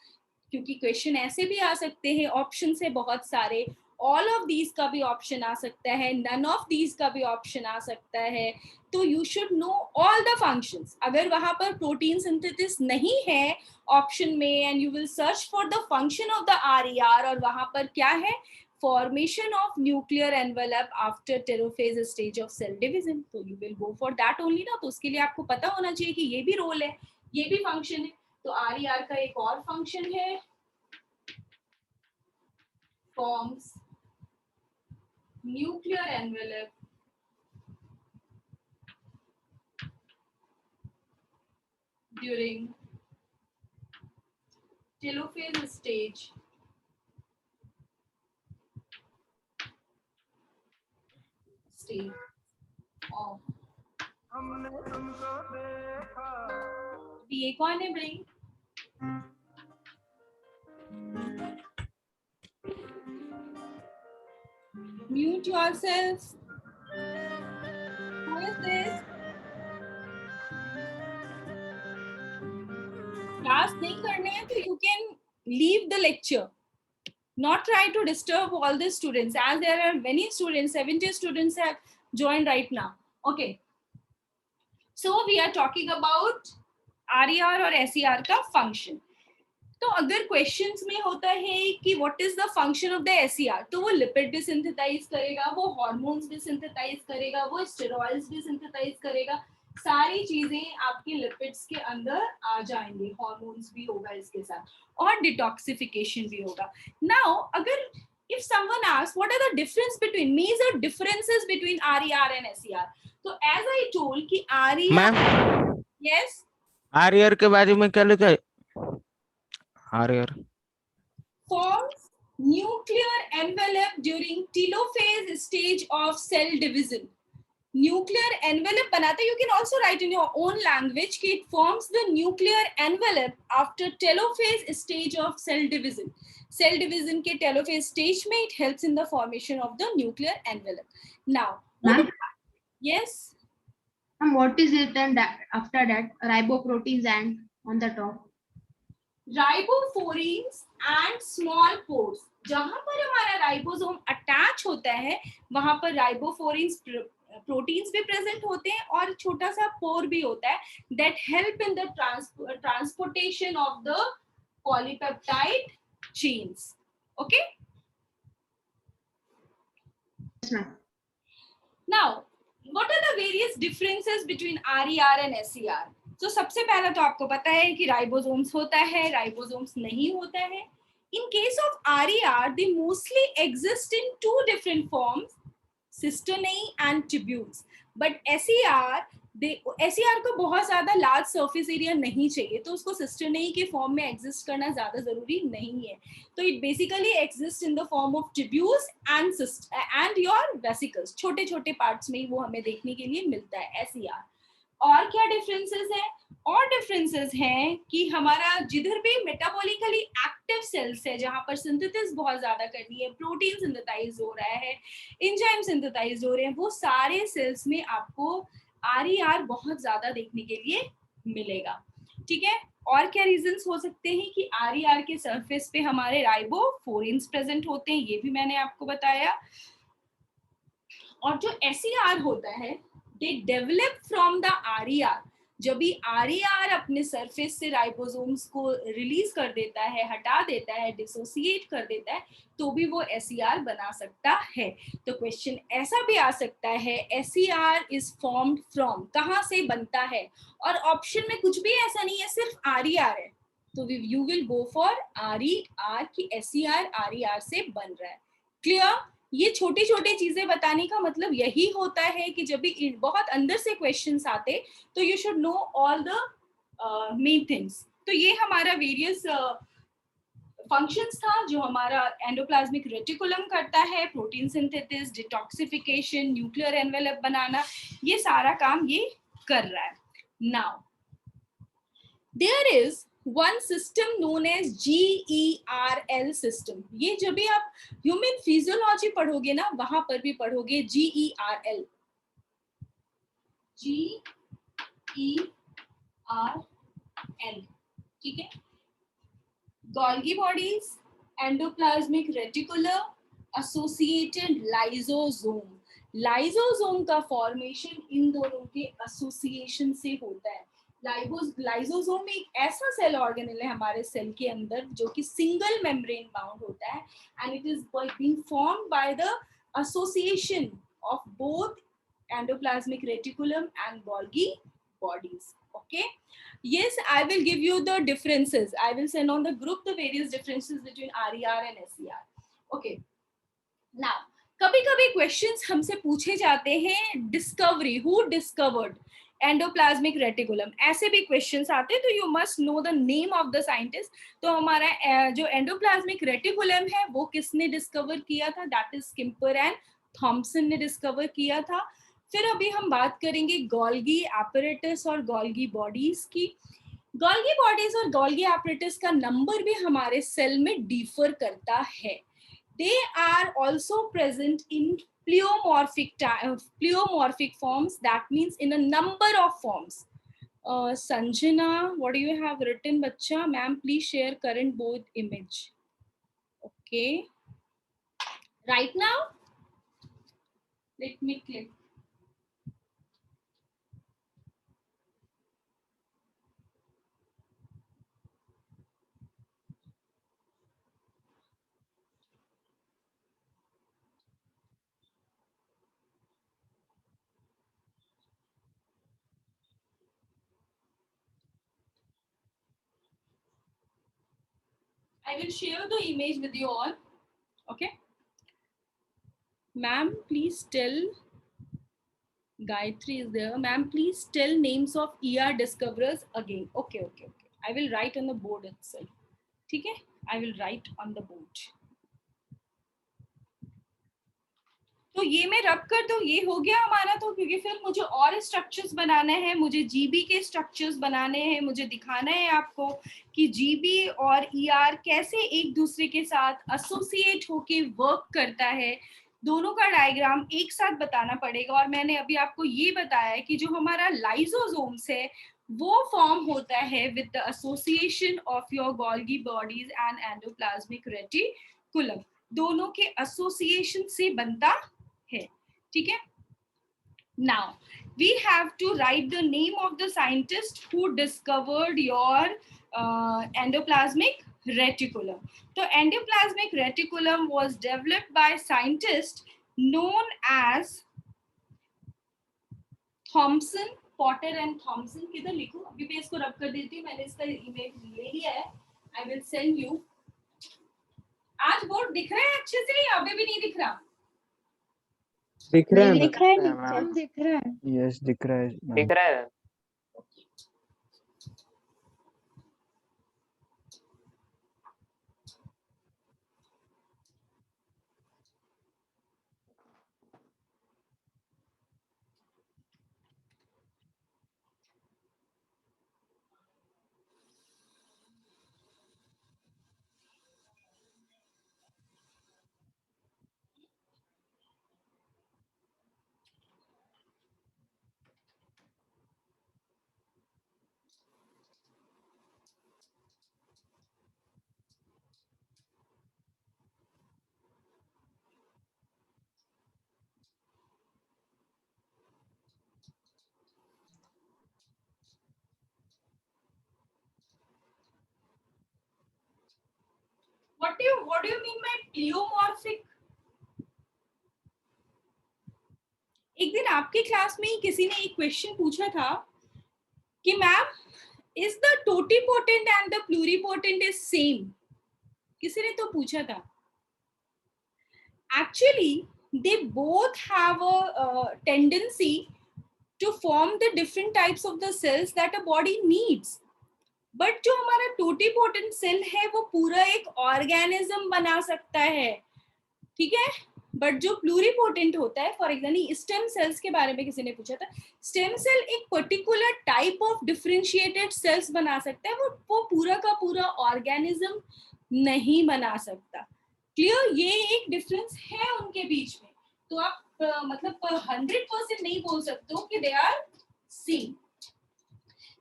क्योंकि question ऐसे भी आ सकते हैं, option से बहुत सारे, all of these का भी ऑप्शन आ सकता है, नन ऑफ दीज का भी ऑप्शन आ सकता है. तो you should know all the functions. अगर वहां पर प्रोटीन सिंथेसिस नहीं है ऑप्शन में, and you will search for the function of the RER, और वहां पर क्या है, formation of nuclear envelope after telophase stage of cell division, तो you will go for that only ना. तो उसके लिए आपको पता होना चाहिए कि ये भी रोल है, ये भी फंक्शन है. तो RER का एक और फंक्शन है, forms nuclear envelope during telophase stage of. ये कौन है भाई? Mute yourself. Who is this? Class नहीं करने हैं तो you can leave the lecture. Not try to disturb all the students, as there are many students, 70 students have joined right now. Okay. So we are talking about RER और SER का function. तो अगर questions में होता है कि what is the function of the SER, तो वो लिपिड भी सिंथेसाइज करेगा, वो हार्मोन्स भी सिंथेसाइज करेगा, वो स्टेरॉइड्स भी सिंथेसाइज करेगा. सारी चीजें आपके लिपिड्स के अंदर आ जाएंगे, हार्मोन्स भी होगा इसके साथ, और डिटॉक्सिफिकेशन भी होगा. नाउ अगर if someone asks what are the difference between, major differences between RER and SER, तो as I told कि RER, मैम yes, RER के बारे में क्या लिखा है? RER forms nuclear envelope during telophase stage of cell division. Nuclear envelope बनाते, you can also write in your own language कि it forms the nuclear envelope after telophase stage of cell division. Cell division के telophase stage में it helps in the formation of the nuclear envelope. Now, Ma'am? yes, And what is it and after that riboproteins and on the top? Ribophorins and small pores. जहां पर हमारा ribosome attach होता है वहां पर राइबोफोरीन्स proteins भी present होते हैं और छोटा सा पोर भी होता है, that help in the transportation of the polypeptide chains. Okay, Yes, ma'am. Now what are the various differences between RER and SER. तो सबसे पहला तो आपको पता है कि राइबोसोम्स होता है, राइबोसोम्स नहीं होता है. In case of RER, they mostly exist in two different forms, cisternae and tubules. But SER को बहुत ज्यादा लार्ज सरफेस एरिया नहीं चाहिए, तो उसको सिस्टरनेई के फॉर्म में एग्जिस्ट करना ज्यादा जरूरी नहीं है. तो it basically exist in the form of tubules and your vesicles. छोटे छोटे पार्ट्स में वो हमें देखने के लिए मिलता है SER. और क्या डिफरेंसेस है? और डिफरेंसेस हैं कि हमारा जिधर भी मेटाबॉलिकली एक्टिव सेल्स है, जहां पर सिंथेसिस बहुत ज्यादा करनी है, प्रोटीन सिंथेसाइज हो रहा है, एंजाइम सिंथेसाइज हो रहे हैं, वो सारे सेल्स में आपको RER बहुत ज्यादा देखने के लिए मिलेगा. ठीक है. और क्या रीजंस हो सकते हैं कि RER के सरफेस पे हमारे राइबोफोरीन्स प्रेजेंट होते हैं, ये भी मैंने आपको बताया. और जो SER होता है, they develop from the RER. जब भी RER अपने सरफेस से राइबोसोम्स को रिलीज कर देता है, हटा देता है, डिसोसिएट कर देता है, तो भी वो SER बना सकता है. तो क्वेश्चन ऐसा भी आ सकता है, SER is formed from, कहाँ से बनता है? और ऑप्शन में कुछ भी ऐसा नहीं है, सिर्फ RER है, तो you will go for RER कि SER RER से बन रहा है. क्लियर? ये छोटी छोटी चीजें बताने का मतलब यही होता है कि जब भी बहुत अंदर से क्वेश्चंस आते तो you should know all the main things. तो ये हमारा वेरियस फंक्शंस था जो हमारा एंडोप्लाज्मिक रेटिकुलम करता है, protein synthesis, detoxification, nuclear envelope बनाना, ये सारा काम ये कर रहा है. Now there is one system known as GERL system. ये जब भी आप ह्यूमन फिजियोलॉजी पढ़ोगे ना, वहां पर भी पढ़ोगे GERL. GERL. ठीक है. Golgi bodies, endoplasmic reticulum, associated lysosome. Lysosome का फॉर्मेशन इन दोनों के एसोसिएशन से होता है. लाइजोसोम एक ऐसा सेल ऑर्गेनेल है हमारे सेल के अंदर जो कि सिंगल मेम्ब्रेन बाउंड होता है and it is being formed by the association of both endoplasmic reticulum and Golgi bodies. Okay, yes, I will give you the differences. I will send on the group the various differences between RER and SER. Okay, now कभी कभी questions हमसे पूछे जाते हैं discovery, who discovered endoplasmic reticulum, ऐसे भी questions आते हैं. तो you must know the name of the scientist. तो हमारा जो एंडोप्लाज्मिक रेटिकुलम है वो किसने डिस्कवर किया था? दैट इज स्किम्पर एंड थॉमसन ने डिस्कवर किया था. फिर अभी हम बात करेंगे गोल्गी एपरेटस और गोल्गी बॉडीज की. गोल्गी बॉडीज और गोल्गी एपरेटस का नंबर भी हमारे सेल में डिफर करता है. They are also present in pleomorphic forms. That means in a number of forms. Sanjana, what do you have written, bacha? Ma'am, please share current board image. Okay. Right now, let me click. I will share the image with you all. Okay. Ma'am, please tell. Gayatri is there. Ma'am, please tell names of ER discoverers again. Okay. I will write on the board itself. ठीक है? I will write on the board. तो ये मैं रब कर दूं, ये हो गया हमारा. तो क्योंकि फिर मुझे और स्ट्रक्चर्स बनाने हैं, मुझे जीबी के स्ट्रक्चर्स बनाने हैं, मुझे दिखाना है आपको कि जीबी और ईआर कैसे एक दूसरे के साथ एसोसिएट होके वर्क करता है. दोनों का डायग्राम एक साथ बताना पड़ेगा. और मैंने अभी आपको ये बताया कि जो हमारा लाइजोसोम्स है वो फॉर्म होता है with the association of your Golgi bodies and endoplasmic reticulum. दोनों के एसोसिएशन से बनता है. ठीक है. Now we have to write the name of the scientist who discovered your endoplasmic reticulum. So endoplasmic reticulum was developed by scientists known as Thomson, Potter and Thomson. किधर लिखूं? अभी मैं इसको रब कर देती हूँ. मैंने इसका इमेज ले लिया है. I will send you. आज बोर्ड दिख रहा है अच्छे से या अभी भी नहीं दिख रहा? दिख रहा है दिख रहा है मैम. दिख रहा है. Yes, दिख रहा है. दिख रहा है. What do you mean by pleomorphic? एक दिन आपके क्लास में ही किसी ने एक क्वेश्चन पूछा था कि ma'am is the totipotent and the pluripotent is same. किसी ने तो पूछा था. Actually they both have a tendency to form the different types of the cells that a body needs. But जो हमारा टोटीपोटेंट सेल है वो पूरा एक ऑर्गेनिज्म बना सकता है. ठीक है. बट जो प्लूरीपोटेंट होता है, फॉर एग्जाम्पल स्टेम सेल्स के बारे में किसी ने पूछा था, स्टेम सेल एक particular type of differentiated sales बना सकता है, वो पूरा का पूरा ऑर्गेनिज्म नहीं बना सकता. क्लियर? ये एक डिफरेंस है उनके बीच में. तो आप मतलब 100% नहीं बोल सकते हो कि दे आर सेम.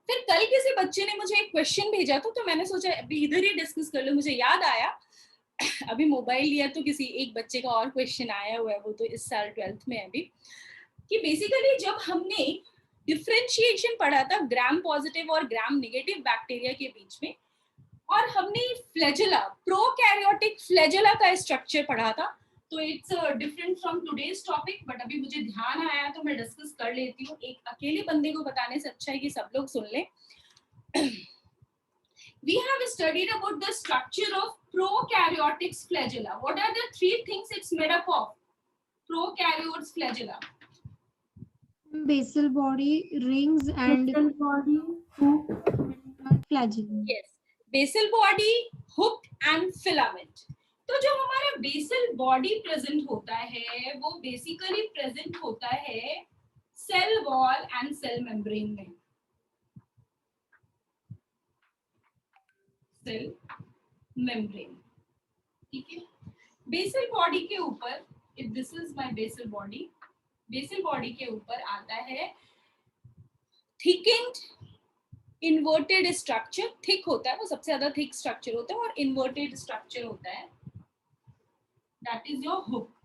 फिर कल किसी बच्चे ने मुझे एक क्वेश्चन भेजा था तो मैंने सोचा अभी इधर ही डिस्कस कर लो. मुझे याद आया अभी मोबाइल लिया तो किसी एक बच्चे का और क्वेश्चन आया हुआ है, वो तो इस साल 12th में है अभी, कि बेसिकली जब हमने डिफरेंशिएशन पढ़ा था ग्राम पॉजिटिव और ग्राम नेगेटिव बैक्टीरिया के बीच में, और हमने फ्लैजेला, प्रोकैरियोटिक फ्लैजेला का स्ट्रक्चर पढ़ा था, तो it's different from today's topic, but अभी मुझे ध्यान आया तो मैं डिस्कस कर लेती हूँ। एक अकेले बंदे को बताने से अच्छा है कि सब लोग सुन लें। We have studied about the structure of prokaryotic flagella. What are the three things it's made up of? Prokaryotes flagella. Basal body, rings, and flagellum. Yes. Basal body, hook and filament. तो जो हमारा basal body present होता है वो basically present होता है cell wall and cell membrane में। Cell membrane, ठीक है। बेसल बॉडी के ऊपर, if this is my basal body, basal body के ऊपर आता है थिकेंड इन्वर्टेड स्ट्रक्चर। थिक होता है, वो सबसे ज्यादा थिक स्ट्रक्चर होता है, और इन्वर्टेड स्ट्रक्चर होता है, दैट इज योर हुक।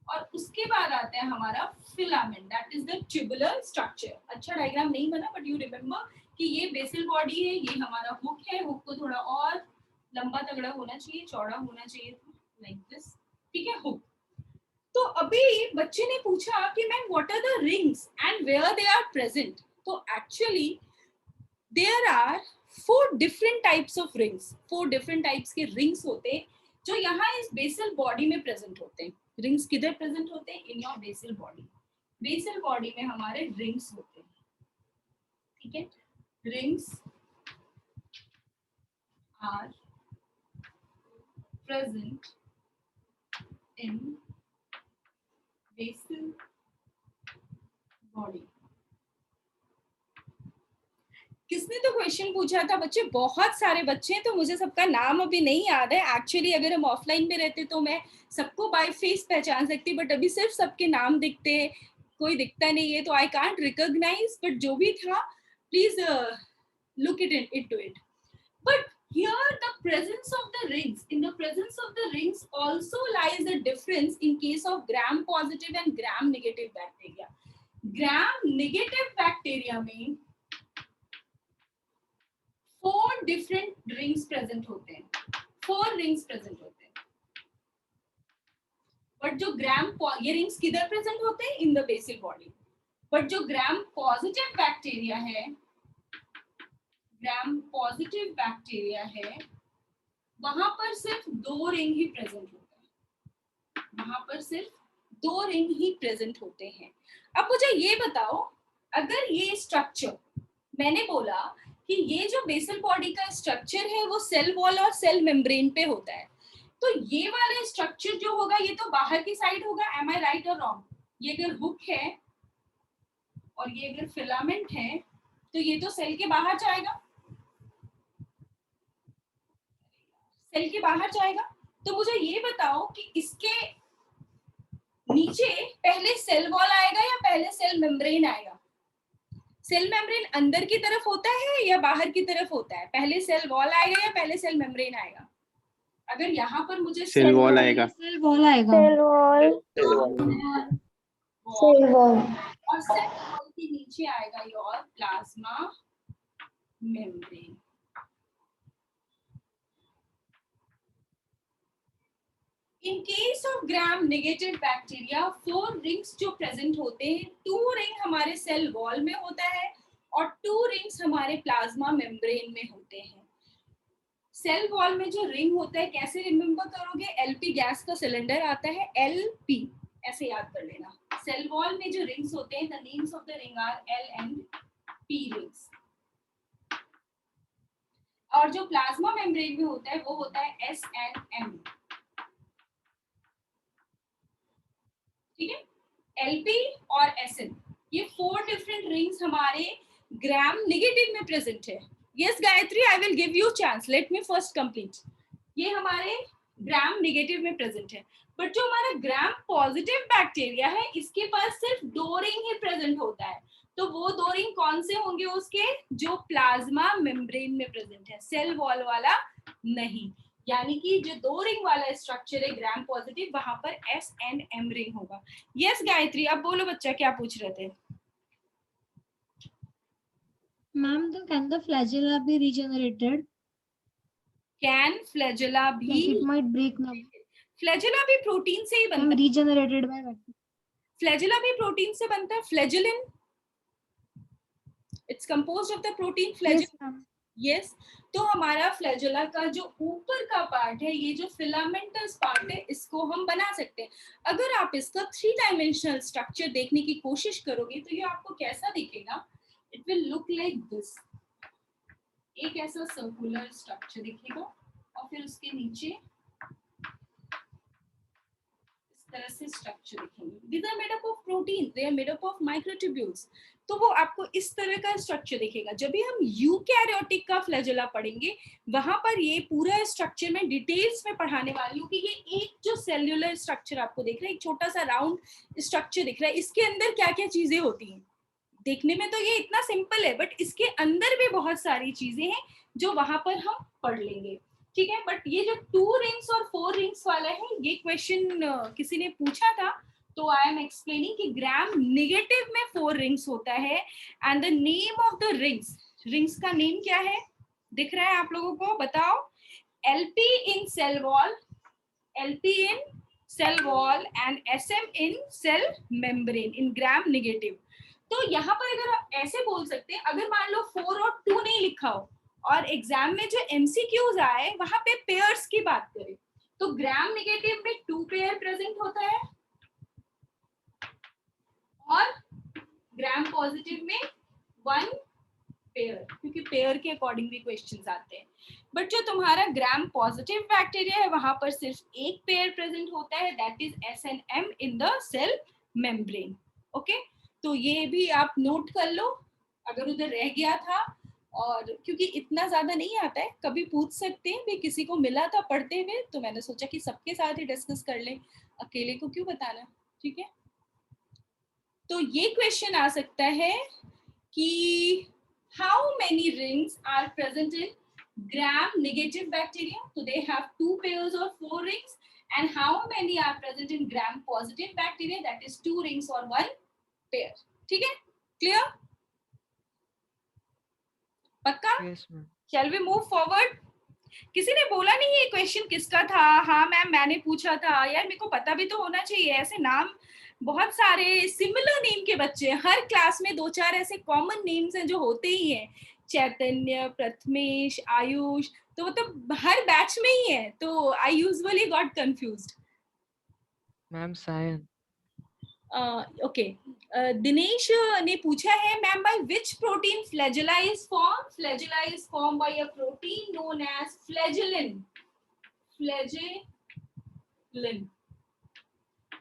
और उसके बाद आता है हमारा filament, that is the tubular structure. अच्छा डायग्राम नहीं बना, बट यू रिमेम्बर कि ये बेसल बॉडी है, ये हमारा हुक है, हुक को थोड़ा और लंबा तगड़ा होना चाहिए, चौड़ा होना चाहिए, लाइक दिस, ठीक है, हुक। तो अभी बच्चे ने पूछा कि ma'am what are the rings and where they are present. तो actually there are 4 different types of rings. 4 different types के रिंग्स होते हैं जो यहाँ इस बेसल बॉडी में प्रेजेंट होते हैं। रिंग्स किधर प्रेजेंट होते हैं? In your basal body. Basal body में हमारे रिंग्स होते हैं, ठीक है। Rings are present in basal body. किसने तो क्वेश्चन पूछा था बच्चे? बहुत सारे बच्चे हैं, तो मुझे सबका नाम अभी नहीं याद है। एक्चुअली अगर हम ऑफलाइन में रहते तो मैं सबको बाय फेस पहचान सकती, बट अभी सिर्फ सबके नाम दिखते हैं, कोई दिखता नहीं है, तो आई कांट रिकॉग्नाइज। बट जो भी था, please look into it. But here the presence of the rings, in the presence of the rings also lies a difference in case of gram positive and gram negative bacteria. Gram negative bacteria में 4 different rings present होते हैं, 4 rings present होते हैं। But जो ग्राम, ये rings किधर present होते हैं? In the basal body. But जो ग्राम पॉजिटिव बैक्टीरिया है, ग्राम पॉजिटिव बैक्टीरिया है, वहां पर सिर्फ 2 रिंग ही प्रेजेंट होते हैं, वहां पर सिर्फ 2 रिंग ही प्रेजेंट होते हैं। अब मुझे ये बताओ, अगर ये स्ट्रक्चर, मैंने बोला कि ये जो बेसल बॉडी का स्ट्रक्चर है वो सेल वॉल और सेल मेम्ब्रेन पे होता है, तो ये वाला स्ट्रक्चर जो होगा ये तो बाहर की साइड होगा। एम आई राइट और रॉन्ग? ये अगर हुक है और ये अगर फिलामेंट है तो ये तो सेल के बाहर जाएगा, सेल के बाहर जाएगा। तो मुझे ये बताओ कि इसके नीचे पहले सेल वॉल आएगा या पहले सेल मेम्ब्रेन आएगा? सेल मेम्ब्रेन अंदर की तरफ होता है या बाहर की तरफ होता है? पहले सेल वॉल आएगा या पहले सेल मेम्ब्रेन आएगा? अगर यहाँ पर मुझे सेल वॉल आएगा। सेल वॉल आएगा। सेल वॉल, सेल वॉल, और सेल वॉल के नीचे आएगा your plasma membrane. In case of gram negative bacteria 4 rings जो प्रेजेंट होते हैं, 2 रिंग हमारे सेल वॉल में होता है और 2 रिंग्स हमारे प्लाज्मा मेम्ब्रेन में होते हैं। सेल वॉल में जो रिंग होता है, कैसे रिमेम्बर करोगे? एलपी गैस का सिलेंडर आता है, एलपी, ऐसे याद कर लेना। सेल वॉल में जो रिंग्स होते हैं, the names of the ring R L and P rings. और जो प्लाज्मा मेम्ब्रेन में होता है वो होता है एस एंड एम, ठीक है। एलपी और एसएन, ये 4 डिफरेंट रिंग्स हमारे ग्राम नेगेटिव में प्रेजेंट है। Yes Gayatri, I will give you chance, late me first complete. ये हमारे ग्राम नेगेटिव में प्रेजेंट है, बट जो हमारा ग्राम पॉजिटिव बैक्टीरिया है इसके पास सिर्फ 2 रिंग ही प्रेजेंट होता है। तो वो 2 रिंग कौन से होंगे उसके? जो प्लाज्मा मेम्ब्रेन में प्रेजेंट है, सेल वॉल वाला नहीं। यानी कि जो 2 रिंग वाला स्ट्रक्चर है ग्राम पॉजिटिव, वहां पर S and M रिंग होगा। यस गायत्री, अब बोलो बच्चा क्या पूछ रहे थे? Ma'am, can the flagella be regenerated? Can flagella भी, Like it might break now. Flagella भी प्रोटीन से ही बनता Ma'am, है। regenerated by what? फ्लैजेला भी प्रोटीन से बनता है, flagellin, its composed of the protein Yes, flagellin. ma'am. Yes, तो हमारा फ्लैजेला का जो ऊपर का पार्ट है, ये जो फिलामेंटस पार्ट है, इसको हम बना सकते हैं। अगर आप इसका 3 डायमेंशनल स्ट्रक्चर देखने की कोशिश करोगे तो ये आपको कैसा दिखेगा? It will look like this. एक ऐसा सर्कुलर स्ट्रक्चर दिखेगा और फिर उसके नीचे इस तरह से स्ट्रक्चर दिखेंगे। These are made up of protein, they are made up of microtubules। तो वो आपको इस तरह का स्ट्रक्चर दिखेगा। जब भी हम यूकैरियोटिक का फ्लैजेला पढ़ेंगे, वहां पर ये पूरा स्ट्रक्चर में डिटेल्स में पढ़ाने वाली हूँ कि ये एक जो सेल्यूलर स्ट्रक्चर आपको दिख रहा है, एक छोटा सा राउंड स्ट्रक्चर दिख रहा है, इसके अंदर क्या क्या चीजें होती हैं। देखने में तो ये इतना सिंपल है, बट इसके अंदर भी बहुत सारी चीजें हैं जो वहां पर हम पढ़ लेंगे, ठीक है। बट ये जो 2 रिंग्स और 4 रिंग्स वाला है, ये क्वेश्चन किसी ने पूछा था, तो आई एम एक्सप्लेनिंग कि ग्राम नेगेटिव में 4 रिंग्स होता है। And the name of the rings, rings का नेम क्या है दिख रहा है आप लोगों को, बताओ? LP in cell wall, LP in cell wall and SM in cell membrane in gram negative. तो यहाँ पर अगर आप ऐसे बोल सकते हैं, अगर मान लो 4 और 2 नहीं लिखा हो और एग्जाम में जो MCQs आए वहां पे पेयर्स की बात करें, तो ग्राम नेगेटिव में 2 पेयर प्रेजेंट होता है और ग्राम पॉजिटिव में 1 पेयर, क्योंकि पेयर के अकॉर्डिंग भी क्वेश्चंस आते हैं। बट जो तुम्हारा ग्राम पॉजिटिव बैक्टीरिया है, वहां पर सिर्फ एक पेयर प्रेजेंट होता है, that is SNM in the cell membrane. Okay, तो ये भी आप नोट कर लो अगर उधर रह गया था, और क्योंकि इतना ज्यादा नहीं आता है, कभी पूछ सकते हैं भी, किसी को मिला था पढ़ते हुए तो मैंने सोचा कि सबके साथ ही डिस्कस कर लें, अकेले को क्यों बताना, ठीक है। तो ये क्वेश्चन आ सकता है कि how many rings are present in gram negative bacteria? So they have 2 pairs or 4 rings. And how many are present in gram positive bacteria? That is 2 rings or 1 pair. ठीक है, clear? पक्का? Yes, ma'am. Shall we move forward? किसी ने बोला नहीं ये question किसका था? हाँ मैम मैंने पूछा था। यार मेरे को पता भी तो होना चाहिए, ऐसे नाम बहुत सारे सिमिलर नेम के बच्चे, हर क्लास में 2-4 ऐसे कॉमन नेम्स हैं जो होते ही हैं, चैतन्य, प्रथमेश, आयुष, तो मतलब हर बैच में ही है, तो I usually got confused. Ma'am, Sayan. Okay, Dinesh ने पूछा है ma'am by which protein flagella is form? Flagella is form by a protein known as flagellin. Flagellin.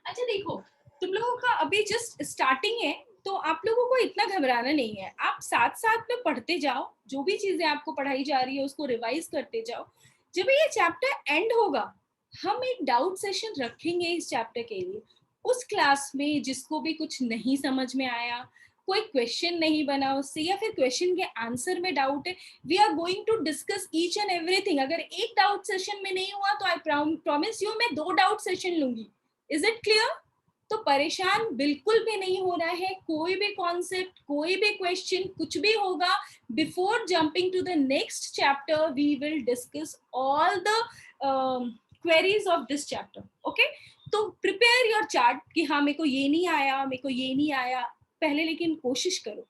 अच्छा देखो, तुम लोगों का अभी जस्ट स्टार्टिंग है, तो आप लोगों को इतना घबराना नहीं है, आप साथ साथ में पढ़ते जाओ, जो भी चीजें आपको पढ़ाई जा रही है उसको रिवाइज करते जाओ। जब ये चैप्टर एंड होगा, हम एक डाउट सेशन रखेंगे इस चैप्टर के लिए। उस क्लास में जिसको भी कुछ नहीं समझ में आया, कोई क्वेश्चन नहीं बना उससे, या फिर क्वेश्चन के आंसर में डाउट है, we are going to discuss each and everything. अगर एक डाउट सेशन में नहीं हुआ तो आई प्रॉमिस यू मैं 2 डाउट सेशन लूंगी। Is it clear? तो परेशान बिल्कुल भी नहीं होना है, कोई भी कॉन्सेप्ट, कोई भी क्वेश्चन, कुछ भी होगा, before jumping to the next chapter we will discuss all the queries of this chapter. Okay, तो प्रिपेयर योर चार्ट कि हाँ मेरे को ये नहीं आया, मेरे को ये नहीं आया पहले, लेकिन कोशिश करो,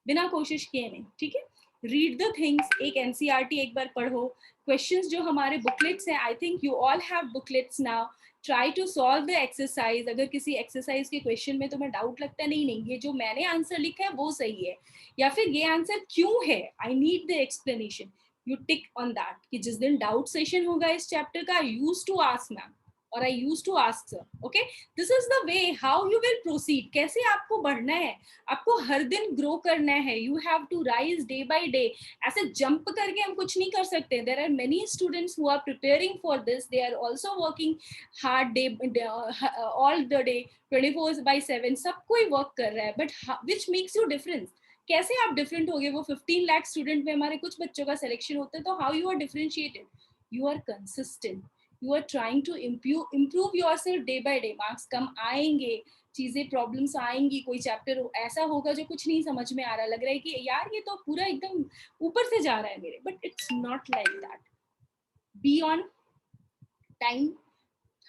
बिना कोशिश किए नहीं, ठीक है। रीड द थिंग्स, एक NCERT एक बार पढ़ो, क्वेश्चंस जो हमारे बुकलेट्स हैं, I think you all have booklets now, try to solve the exercise. अगर किसी एक्सरसाइज के क्वेश्चन में तुम्हें डाउट लगता है नहीं ये जो मैंने आंसर लिखा है वो सही है, या फिर ये आंसर क्यों है, I need the explanation, you tick on that. कि जिस दिन डाउट सेशन होगा इस चैप्टर का, I used to ask ma'am और I used to ask sir. Okay, this is the way how you will proceed. कैसे आपको बढ़ना है, आपको हर दिन ग्रो करना है, you have to rise day by day. ऐसे जंप करके हम कुछ नहीं कर सकते। There are many students who are preparing for this, they are also working hard day all the day 24/7, सब कोई वर्क कर रहा है, but which makes you difference? कैसे आप डिफरेंट हो गए? वो 15 लाख स्टूडेंट में हमारे कुछ बच्चों का सिलेक्शन होता है, तो how you are differentiated? you are consistent, you are trying to improve yourself day by day. Marks कम आएंगे, चीजें प्रॉब्लम्स आएंगी, कोई चैप्टर ऐसा होगा जो कुछ नहीं समझ में आ रहा, लग रहा है कि यार ये तो पूरा एकदम ऊपर से जा रहा है मेरे, but it's not like that. Be on time.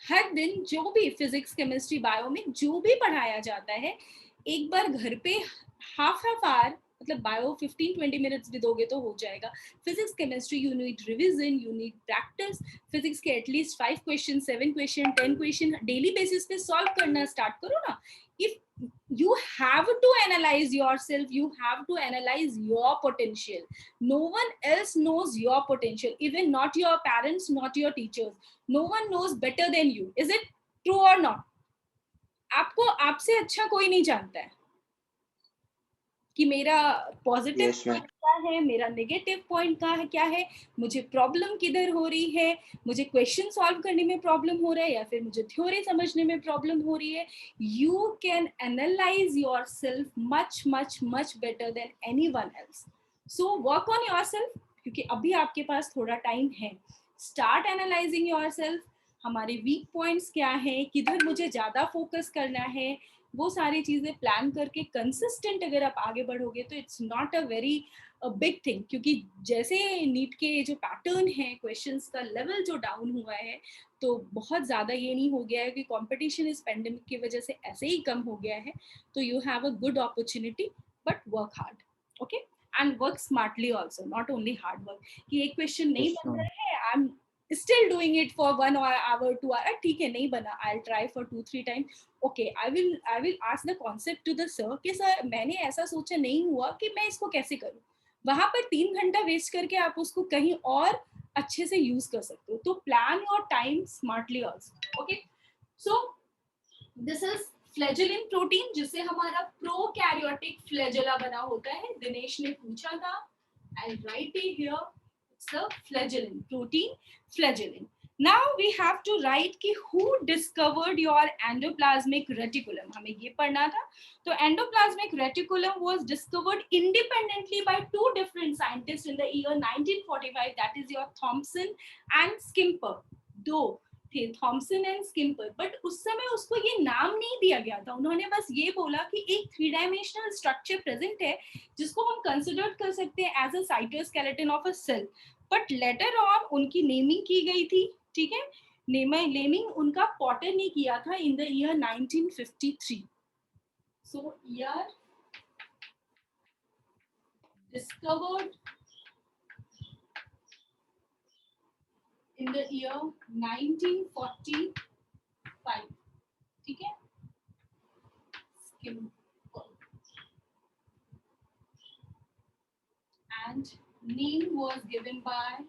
हर दिन जो भी फिजिक्स केमिस्ट्री बायो में जो भी पढ़ाया जाता है, एक बार घर पे हाफ आवर, मतलब बायो 15-20 मिनट्स भी दोगे तो हो जाएगा. Physics chemistry you need revision, you need practice. Physics के at least 5 question, 7 question, 10 question daily basis पे सॉल्व करना स्टार्ट करो ना. If you have to analyze yourself, you have to analyze your potential. No one else knows your potential, even not your parents, not your teachers. No one knows better than you. Is it true or not? आपको आपसे अच्छा कोई नहीं जानता है कि मेरा positive Yes, ma'am. Point क्या है, मेरा नेगेटिव पॉइंट क्या है, मुझे प्रॉब्लम किधर हो रही है, मुझे क्वेश्चन सॉल्व करने में प्रॉब्लम हो रहा है या फिर मुझे थ्योरी समझने में प्रॉब्लम हो रही है. You can analyse yourself much much much better than anyone else. So work on yourself, क्योंकि अभी आपके पास थोड़ा टाइम है. Start analysing yourself. हमारे वीक पॉइंट्स क्या है, किधर मुझे ज्यादा फोकस करना है, वो सारी चीजें प्लान करके कंसिस्टेंट अगर आप आगे बढ़ोगे तो it's not a very big thing. क्योंकि जैसे नीट के जो पैटर्न है, क्वेश्चंस का लेवल जो डाउन हुआ है, तो बहुत ज्यादा ये नहीं हो गया है कि कंपटीशन इस पेंडेमिक की वजह से ऐसे ही कम हो गया है. तो you have a good opportunity, but work hard. Okay, and work smartly also, not only hard work. कि एक क्वेश्चन नहीं Yes, बन ma'am. रहा है, I am still doing it for 1 hour 2 hour, ठीक है नहीं बना, I'll try for 2-3 times. Okay, I will ask the concept to the sir कि सर मैंने ऐसा सोचा नहीं हुआ कि मैं इसको कैसे करूं. वहां पर 3 घंटा वेस्ट करके आप उसको कहीं और अच्छे से यूज कर सकते हो. तो plan your time smartly also. Okay, so this is flagellin protein, जिससे हमारा प्रोकैरियोटिक फ्लैजेला बना होता है. दिनेश ने पूछा था, I'll write it here. It's the flagellin protein, flagellin. Now we have to write कि who discovered your endoplasmic reticulum. हमें ये पढ़ना था. तो endoplasmic reticulum was discovered independently by 2 different scientists in the year 1945. That is your Thomson and Skimper. दो थे, Thomson and स्किम्पर. But उस समय उसको ये नाम नहीं दिया गया था. उन्होंने बस ये बोला कि एक 3-dimensional स्ट्रक्चर प्रेजेंट है जिसको हम कंसिडर कर सकते हैं as a cytoskeleton of a cell. But later on उनकी नेमिंग की गई थी. ठीक है, नेमिंग उनका पॉटर ने किया था in the year 1953. So year discovered in the year 1945. ठीक है, Skimper. And name was given by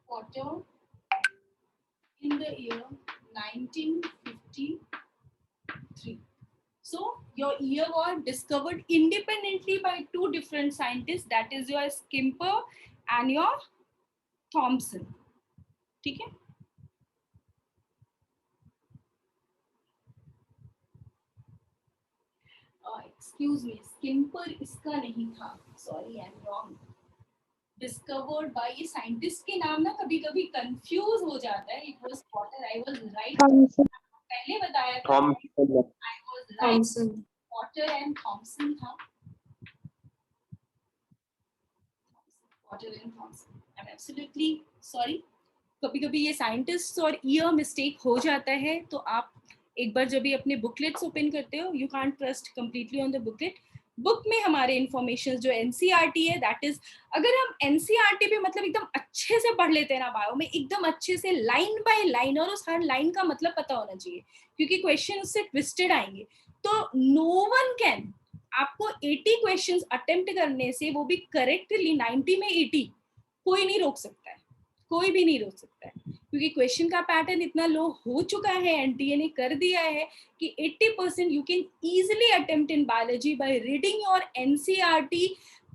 Potter in the year 1953. So your ear was discovered independently by 2 different scientists, that is your Skimper and your Thomson. ठीक है, excuse me, Skimper इसका नहीं था, sorry I'm wrong. Discovered by, ये scientist के नाम ना कभी कभी कंफ्यूज हो जाता है. It was Potter, I was right. पहले बताया था, I was right. Potter and Thomson था. Potter and Thomson. I'm absolutely sorry. कभी कभी ये साइंटिस्ट और ईयर मिस्टेक हो जाता है. तो आप एक बार जब भी अपने बुकलेट्स ओपन करते हो, you can't trust completely on the booklet. Book में हमारे इंफॉर्मेशन जो एनसीईआरटी है, दैट इज, अगर हम एनसीईआरटी पे मतलब एकदम अच्छे से पढ़ लेते हैं ना बायो में, एकदम अच्छे से लाइन बाय लाइन, और उस हर लाइन का मतलब पता होना चाहिए क्योंकि क्वेश्चन उससे ट्विस्टेड आएंगे. तो नो वन कैन, आपको 80 क्वेश्चंस अटेम्प्ट करने से, वो भी करेक्टली 90 में 80, कोई नहीं रोक सकता है, कोई भी नहीं रोक सकता है. क्योंकि क्वेश्चन का पैटर्न इतना लो हो चुका है, एनटीए ने कर दिया है कि 80% you can easily attempt in biology by reading your NCERT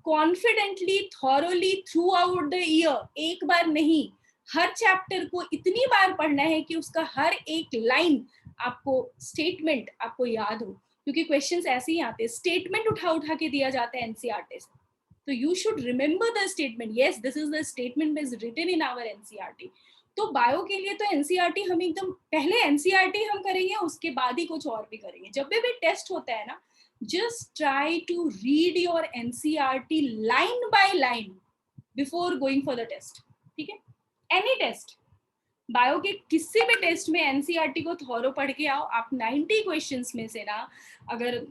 confidently, thoroughly through out the year. एक बार नहीं, हर चैप्टर को इतनी बार पढ़ना है कि उसका हर एक लाइन आपको, स्टेटमेंट आपको याद हो. क्योंकि क्वेश्चंस ऐसे ही आते हैं, स्टेटमेंट उठा उठा के दिया जाता है एनसीईआरटी से, तो you should remember the statement, yes this is the statement is written in our NCERT. तो बायो के लिए तो एनसीईआरटी हम एकदम पहले एनसीईआरटी हम करेंगे, उसके बाद ही कुछ और भी करेंगे। जब भी टेस्ट होता है ना, just try to read your NCERT line by line before going for the test, ठीक है? Any test, बायो के किसी भी टेस्ट में एनसीईआरटी को थोरो पढ़ के आओ आप। 90 क्वेश्चंस में से ना, अगर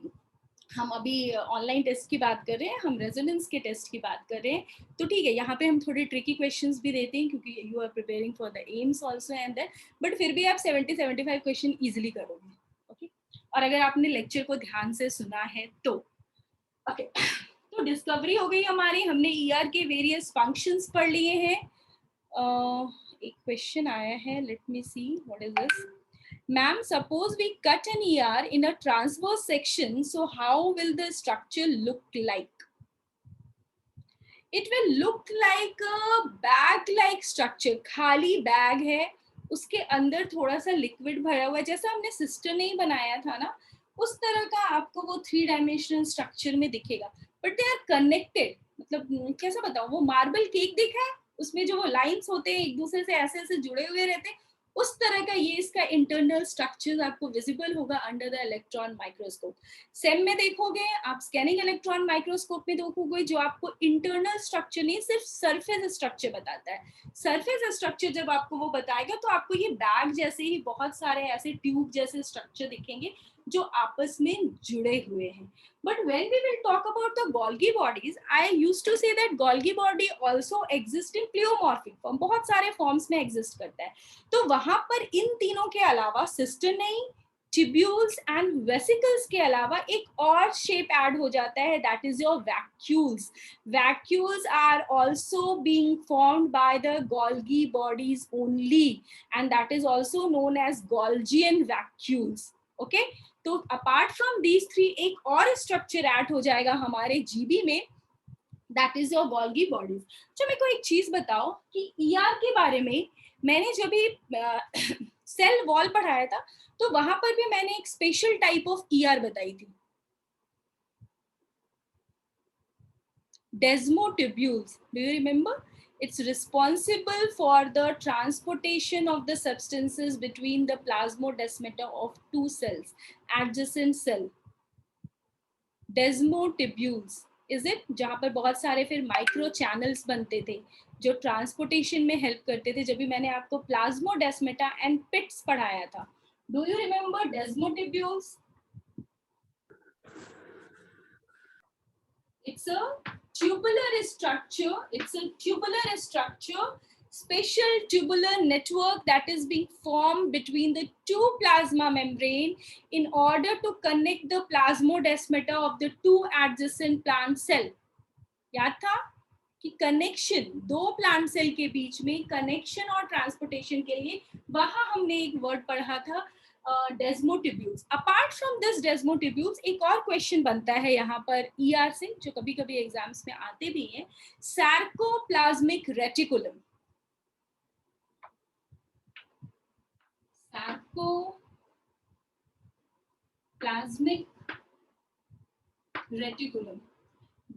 हम अभी ऑनलाइन टेस्ट की बात कर रहे हैं, हम रेजोनेंस के टेस्ट की बात कर रहे हैं, तो ठीक है यहाँ पे हम थोड़े ट्रिकी क्वेश्चंस भी देते हैं क्योंकि you are preparing for the AIIMS also and that, but फिर भी आप 70-75 क्वेश्चन इजीली करोगे, ओके? और अगर आपने लेक्चर को ध्यान से सुना है तो ओके। तो डिस्कवरी हो गई हमारी, हमने ईआर के वेरियस फंक्शंस पढ़ लिए हैं। एक क्वेश्चन आया है, let me see what is this. Ma'am, suppose we cut an ER in a transverse section, so how will the structure look like? It will look like a bag-like structure. खाली bag है, उसके अंदर थोड़ा सा liquid भरा हुआ है, जैसा हमने सिस्टर नहीं बनाया था ना, उस तरह का आपको वो 3 डायमेंशनल स्ट्रक्चर में दिखेगा, बट दे आर कनेक्टेड। मतलब कैसा बताऊं, वो मार्बल केक दिखा है, उसमें जो वो लाइंस होते हैं एक दूसरे से ऐसे ऐसे जुड़े हुए रहते हैं, उस तरह का ये इसका इंटरनल स्ट्रक्चर आपको विजिबल होगा under the electron microscope. Same में देखोगे आप, स्कैनिंग इलेक्ट्रॉन माइक्रोस्कोप में देखोगे, जो आपको इंटरनल स्ट्रक्चर नहीं सिर्फ सरफेस स्ट्रक्चर बताता है। सरफेस स्ट्रक्चर जब आपको वो बताएगा तो आपको ये बैग जैसे ही बहुत सारे ऐसे ट्यूब जैसे स्ट्रक्चर दिखेंगे जो आपस में जुड़े हुए हैं। But when we will talk about the Golgi bodies, I used to say that Golgi body also exists in pleomorphic form, बहुत सारे फॉर्म्स में एग्जिस्ट करता है। तो वहां पर इन तीनों के अलावा सिस्टर्नी, ट्यूब्यूल्स एंड वेसिकल्स के अलावा एक और शेप ऐड हो जाता है, that is your vacuoles. Vacuoles are also being formed by the Golgi bodies only, and that is also known as Golgian vacuoles, okay? तो अपार्ट फ्रॉम दीज 3 एक और स्ट्रक्चर ऐड हो जाएगा हमारे जीबी में, that is your Golgi bodies। अच्छा मेरे को एक चीज बताओ कि ईआर के बारे में मैंने जब भी सेल वॉल पढ़ाया था तो वहां पर भी मैंने एक स्पेशल टाइप ऑफ ईआर बताई थी, desmotubules. Do you remember? It's responsible for the transportation of the substances between the plasmodesmata of 2 cells, adjacent cell. Desmotubules, is it? जहाँ पर बहुत सारे फिर माइक्रो चैनल्स बनते थे जो ट्रांसपोर्टेशन में हेल्प करते थे, जब भी मैंने आपको प्लाज्मोडेस्मेटा एंड पिट्स पढ़ाया था। Do you remember desmotubules? It's a tubular structure. It's a tubular structure, special tubular network that is being formed between the 2 plasma membrane in order to connect the plasmodesmata of the 2 adjacent plant cell. याद था कि connection 2 plant cell के बीच में connection और transportation के लिए वहां हमने एक वर्ड पढ़ा था desmotubules. Apart from this desmotubules एक और क्वेश्चन बनता है यहाँ पर ईआर से, जो कभी कभी एग्जाम्स में आते भी हैं, sarcoplasmic reticulum. Sarcoplasmic reticulum,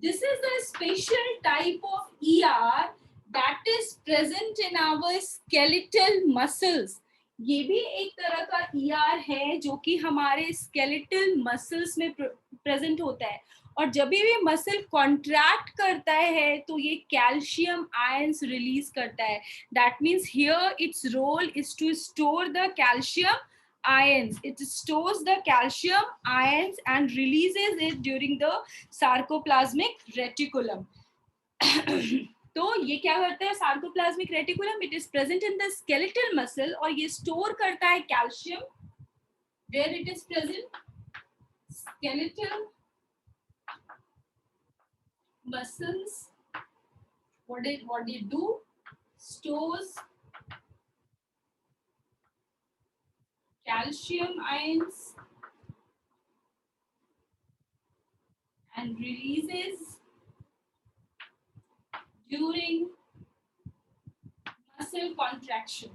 this is the special type of ER that is present in our skeletal muscles. ये भी एक तरह का ER है जो कि हमारे स्केलेटल मसल्स में प्रेजेंट होता है, और जब भी मसल कॉन्ट्रैक्ट करता है तो ये कैल्शियम आयंस रिलीज करता है। That means here its role is to store the calcium ions. It stores the calcium ions and releases it during the sarcoplasmic reticulum. तो ये क्या करता है sarcoplasmic reticulum? It is present in the skeletal muscle और ये store करता है calcium. Where it is present? Skeletal muscles. what it do? Stores calcium ions and releases during muscle contraction.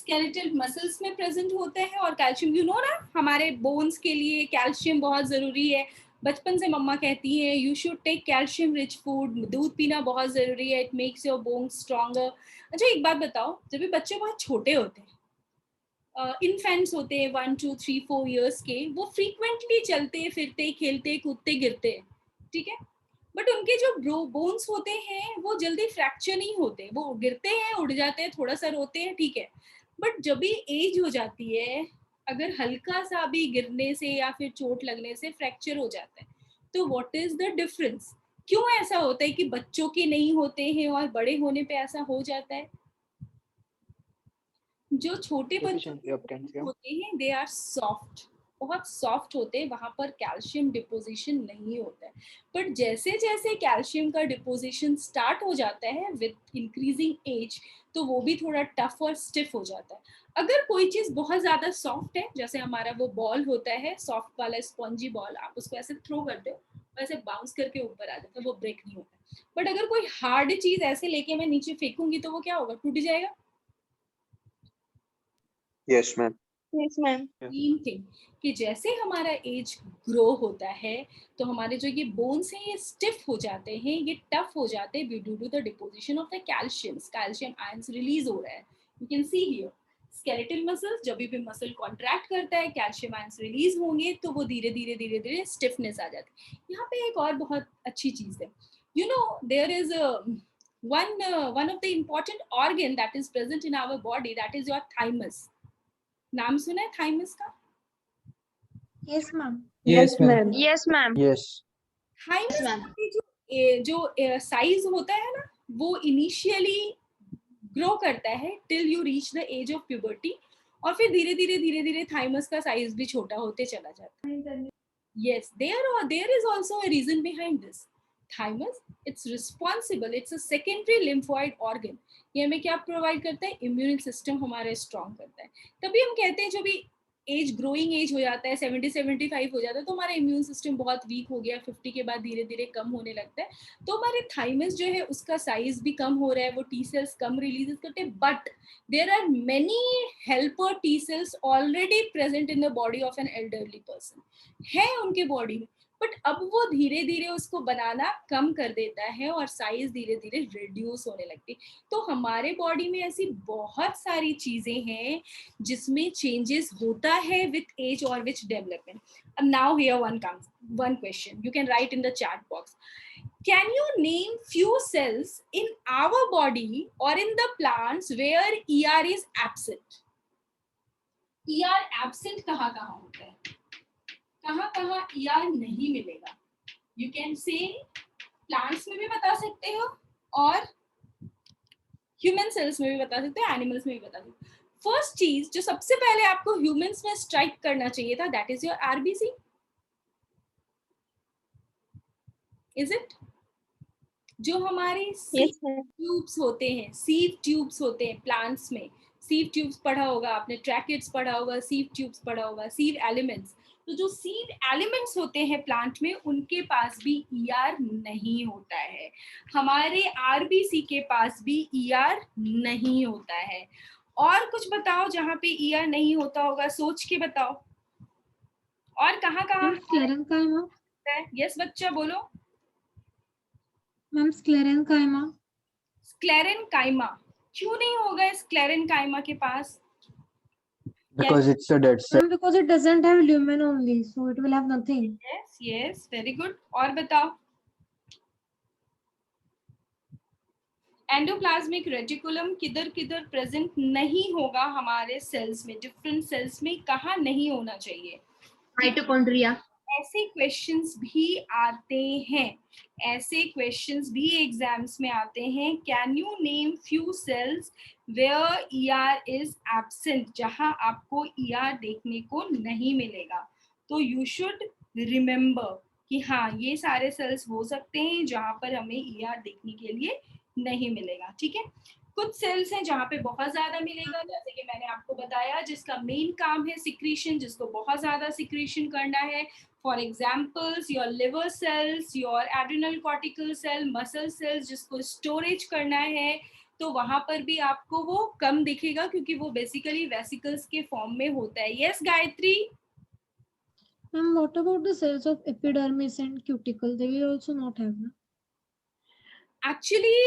Skeletal muscles में प्रेजेंट होते हैं और calcium, you know ना, हमारे बोन्स के लिए कैल्शियम बहुत ज़रूरी है। बचपन से मम्मा कहती है you should take calcium rich food, दूध पीना बहुत ज़रूरी है, it makes your bones stronger. अच्छा एक बात बताओ, जब भी बच्चे बहुत छोटे होते हैं, इन्फेंट्स होते हैं 1 2 3 4 इयर्स के, वो फ्रीक्वेंटली चलते फिरते खेलते कूदते गिरते हैं, ठीक है, बट उनके जो बोन्स होते हैं वो जल्दी फ्रैक्चर नहीं होते, वो गिरते हैं उड़ जाते हैं थोड़ा सा रोते हैं, ठीक है, बट जब भी एज हो जाती है, अगर हल्का सा भी गिरने से या फिर चोट लगने से फ्रैक्चर हो जाता है, तो व्हाट इज द डिफरेंस? क्यों ऐसा होता है कि बच्चों के नहीं होते हैं और बड़े होने पे ऐसा हो जाता है? जो छोटे बच्चे Deficiency of calcium. होते हैं दे आर सॉफ्ट, बहुत सॉफ्ट होते हैं, वहां पर कैल्शियम डिपोजिशन नहीं होता है। बट जैसे जैसे कैल्शियम का डिपोजिशन स्टार्ट हो जाता है विद इंक्रीजिंग एज, तो वो भी थोड़ा टफ और स्टिफ हो जाता है। अगर कोई चीज बहुत ज्यादा सॉफ्ट है, जैसे हमारा वो बॉल होता है सॉफ्ट वाला स्पॉन्जी बॉल, आप उसको ऐसे थ्रो करते हो, वैसे बाउंस करके ऊपर आ जाता है, वो ब्रेक नहीं होता। बट अगर कोई हार्ड चीज ऐसे लेके मैं नीचे फेंकूंगी तो वो क्या होगा, टूट जाएगा। Yes, ma'am. Yes, ma'am. तीन थिंग कि जैसे हमारा एज ग्रो होता है तो हमारे जो ये बोन्स हैं ये स्टिफ हो जाते हैं, ये टफ हो जाते हैं due to the deposition of the calcium ions release हो रहा है। You can see here skeletal muscles, जब भी मसल कॉन्ट्रैक्ट करता है कैल्शियम आयंस रिलीज होंगे तो वो धीरे धीरे धीरे धीरे स्टिफनेस आ जाती है। यहाँ पे एक और बहुत अच्छी चीज है, you know there is one of the important organ that is present in our body, that is your thymus. नाम सुना है थाइमस का? Yes, ma'am. Yes, ma'am. Yes, ma'am. Yes. Thymus ma'am. की जो साइज होता है ना, वो इनिशियली ग्रो करता है till you reach the age of puberty, और फिर धीरे धीरे धीरे धीरे थाइमस का साइज भी छोटा होते चला जाता है। Yes, there is also a reason behind this. Thymus, it's responsible, it's a secondary lymphoid organ. ये हमें क्या प्रोवाइड करता है, इम्यून सिस्टम हमारे स्ट्रॉन्ग करता है। तभी हम कहते हैं जो भी एज ग्रोइंग एज हो जाता है 70-75 हो जाता है तो हमारा इम्यून सिस्टम बहुत वीक हो गया, 50 के बाद धीरे धीरे कम होने लगता है, तो हमारे थाइमस जो है उसका साइज भी कम हो रहा है, वो टी सेल्स कम रिलीज करते हैं। But there are many helper T cells already present in the body of an elderly person, है उनके बॉडी में, बट अब वो धीरे धीरे उसको बनाना कम कर देता है और साइज धीरे धीरे रिड्यूस होने लगती है। तो हमारे बॉडी में ऐसी बहुत सारी चीजें हैं जिसमें चेंजेस होता है विथ एज और विथ डेवलपमेंट। अब now here one question you can write in the chat box. Can you name few cells in our body or in the plants where ER is absent? ER absent कहाँ कहाँ होता है, कहाँ कहाँ ER नहीं मिलेगा? You can say plants में भी बता सकते हो और ह्यूमन सेल्स में भी बता सकते हो, एनिमल्स में भी बता सकते हो। फर्स्ट चीज जो सबसे पहले आपको ह्यूमंस में स्ट्राइक करना चाहिए था, that is your RBC. Is it? जो हमारे Yes, ma'am. ट्यूब्स होते हैं, सीव ट्यूब्स होते हैं प्लांट्स में, सीव ट्यूब्स पढ़ा होगा आपने, ट्रैकेट्स पढ़ा होगा, सीव ट्यूब्स पढ़ा होगा, सीव एलिमेंट्स। तो जो सीड एलिमेंट्स होते हैं प्लांट में उनके पास भी ईआर नहीं होता है, हमारे आरबीसी के पास भी ईआर नहीं होता है। और कुछ बताओ जहाँ पे ईआर नहीं होता होगा, सोच के बताओ। और कहाँ कहाँ Sclerenchyma. है? यस बच्चा बोलो। Ma'am, sclerenchyma. स्क्लेरेनकाइमा क्यों नहीं होगा स्क्लेरेनकाइमा के पास? Because it's a dead cell. Ma'am, because it doesn't have lumen only, so it will have nothing. Yes yes very good. और बताओ। एंडोप्लाज्मिक रेटिकुलम किधर किधर प्रेजेंट नहीं होगा हमारे सेल्स में, डिफरेंट सेल्स में कहाँ नहीं होना चाहिए? माइटोकॉन्ड्रिया। ऐसे क्वेश्चंस भी आते हैं, ऐसे क्वेश्चंस भी एग्जाम्स में आते हैं। Can you name few cells where ER is absent, जहां आपको ईआर देखने को नहीं मिलेगा? तो यू शुड रिमेम्बर कि हाँ ये सारे सेल्स हो सकते हैं जहां पर हमें ईआर देखने के लिए नहीं मिलेगा। ठीक है, कुछ सेल्स हैं जहाँ पे बहुत ज्यादा मिलेगा, जैसे कि मैंने आपको बताया जिसका मेन काम है सिक्रीशन, जिसको बहुत ज्यादा सिक्रीशन करना है। For examples your liver cells, your adrenal cortical cell, muscle cells जिसको स्टोरेज करना है, तो वहां पर भी आपको वो कम दिखेगा क्योंकि वो बेसिकली वेसिकल्स के फॉर्म में होता है. Yes Gayatri. Ma'am, what about the cells of epidermis and cuticle? They will also not have, na? Actually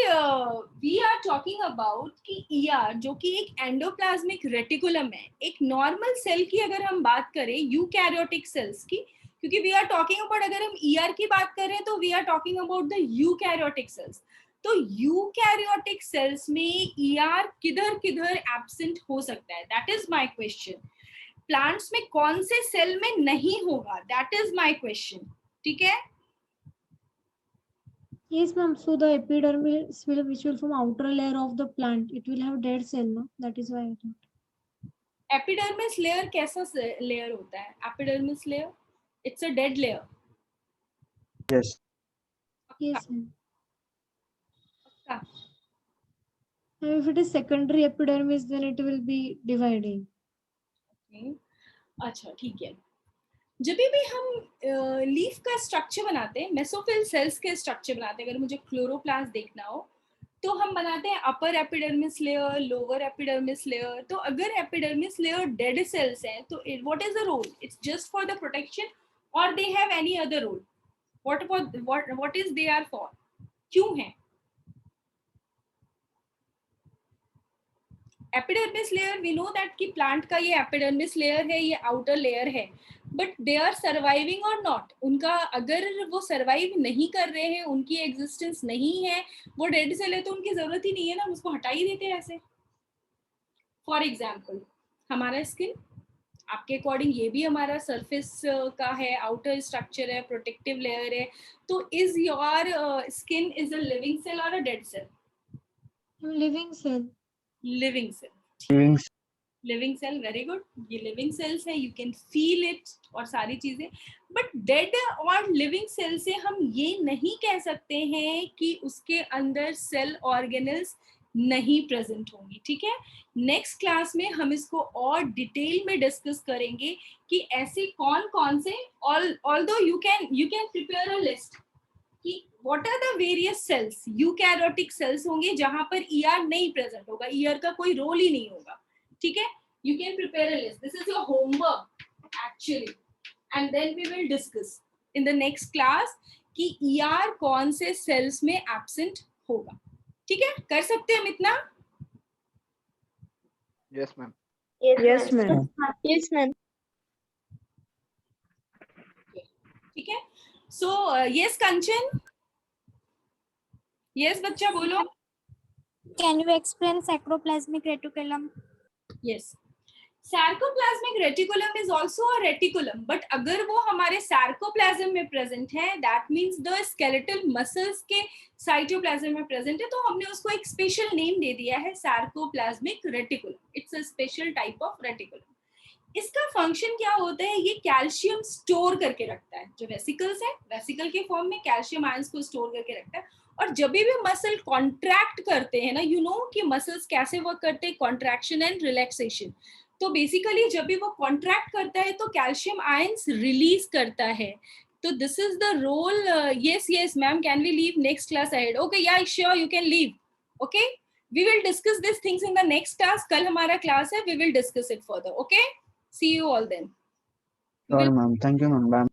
we are talking about कि ईआर जो कि एक एंडोप्लाज्मिक रेटिकुलम है, एक नॉर्मल सेल की अगर हम बात करें यूकैरियोटिक सेल्स की, क्योंकि वी आर टॉकिंग अबाउट, अगर हम ईआर की बात करें तो we are talking about the eukaryotic cells. तो यूकैरियोटिक सेल्स में ईआर किधर किधर एब्सेंट हो सकता है, that is my question. Plants में कौन से सेल में नहीं होगा, दैट इज माय क्वेश्चन. ठीक है. Yes, ma'am. So the epidermis will, which will form outer layer of the plant, it will have dead cell, no? That is why I thought. Epidermis layer कैसा layer होता है? Epidermis layer it's a dead layer. Yes. Yes, ma'am. पक्का. Now, if it is secondary epidermis, then it will be dividing. Okay. अच्छा ठीक है. जब भी हम लीफ का स्ट्रक्चर बनाते हैं, मेसोफिल सेल्स के स्ट्रक्चर बनाते हैं, अगर मुझे क्लोरोप्लास्ट देखना हो तो हम बनाते हैं upper epidermis layer, lower epidermis layer. तो अगर एपिडर्मिस लेयर डेड सेल्स हैं तो what is the role? Its just for the protection और they have any other role? What is they are for? क्यों है? Epidermis layer we know that कि plant का ये एपिडर्मिस लेयर है, ये आउटर लेयर है, बट दे आर सर्वाइविंग और नॉट. उनका अगर वो सर्वाइव नहीं कर रहे हैं, उनकी एग्जिस्टेंस नहीं है, वो डेड सेल है तो उनकी जरूरत ही नहीं है ना, हम उसको हटा ही देते हैं ऐसे. फॉर एग्जाम्पल हमारा स्किन, आपके अकॉर्डिंग ये भी हमारा सरफेस का है, आउटर स्ट्रक्चर है, प्रोटेक्टिव लेयर है. तो is your skin is a living cell और a dead cell? Living cell. Living cell. Living living cell, very good. ये लिविंग सेल्स है, यू कैन फील इट और सारी चीजें. बट डेड और लिविंग सेल से हम ये नहीं कह सकते हैं कि उसके अंदर सेल ऑर्गेनल्स नहीं प्रेजेंट होंगी. ठीक है. नेक्स्ट क्लास में हम इसको और डिटेल में डिस्कस करेंगे कि ऐसे कौन कौन से, although you can prepare a list कि what are the various cells. Eukaryotic cells होंगे जहां पर ईआर नहीं प्रेजेंट होगा, ईआर का कोई रोल ही नहीं होगा. ठीक है. You can prepare a list. This is your homework actually, and then we will discuss in the next class कि ER कौन से cells में absent होगा. ठीक है. कर सकते हैं हम इतना? Yes, ma'am. Yes, ma'am. Yes, ma'am. ठीक है. So yes Kanchan. Yes बच्चा बोलो. Can you explain sacroplasmic reticulum? Yes. Sarcoplasmic reticulum is also a reticulum, but अगर वो हमारे सार्कोप्लाज्म में प्रेजेंट है, that means the skeletal muscles के साइटोप्लाज्म में प्रेजेंट है, तो हमने उसको एक स्पेशल नेम दे दिया है sarcoplasmic reticulum. It's a special type of reticulum. इसका फंक्शन क्या होता है? ये कैल्शियम स्टोर करके रखता है. जो वेसिकल्स है, वेसिकल के फॉर्म में कैल्शियम आयंस को स्टोर करके रखता है. और जब भी मसल कॉन्ट्रैक्ट करते हैं ना, यू नो कि मसल्स कैसे वर्क करते हैं, कॉन्ट्रैक्शन एंड रिलैक्सेशन. तो बेसिकली जब भी वो कॉन्ट्रैक्ट करता है तो कैल्शियम आयंस रिलीज करता है. तो this is the role. yes ma'am, can we leave next class ahead? Okay, yeah, sure, you can leave. Okay, we will discuss these things in the next class. कल हमारा class है, we will discuss it further. Okay, see you all then. Sure, ma'am. Thank you, ma'am. Bye.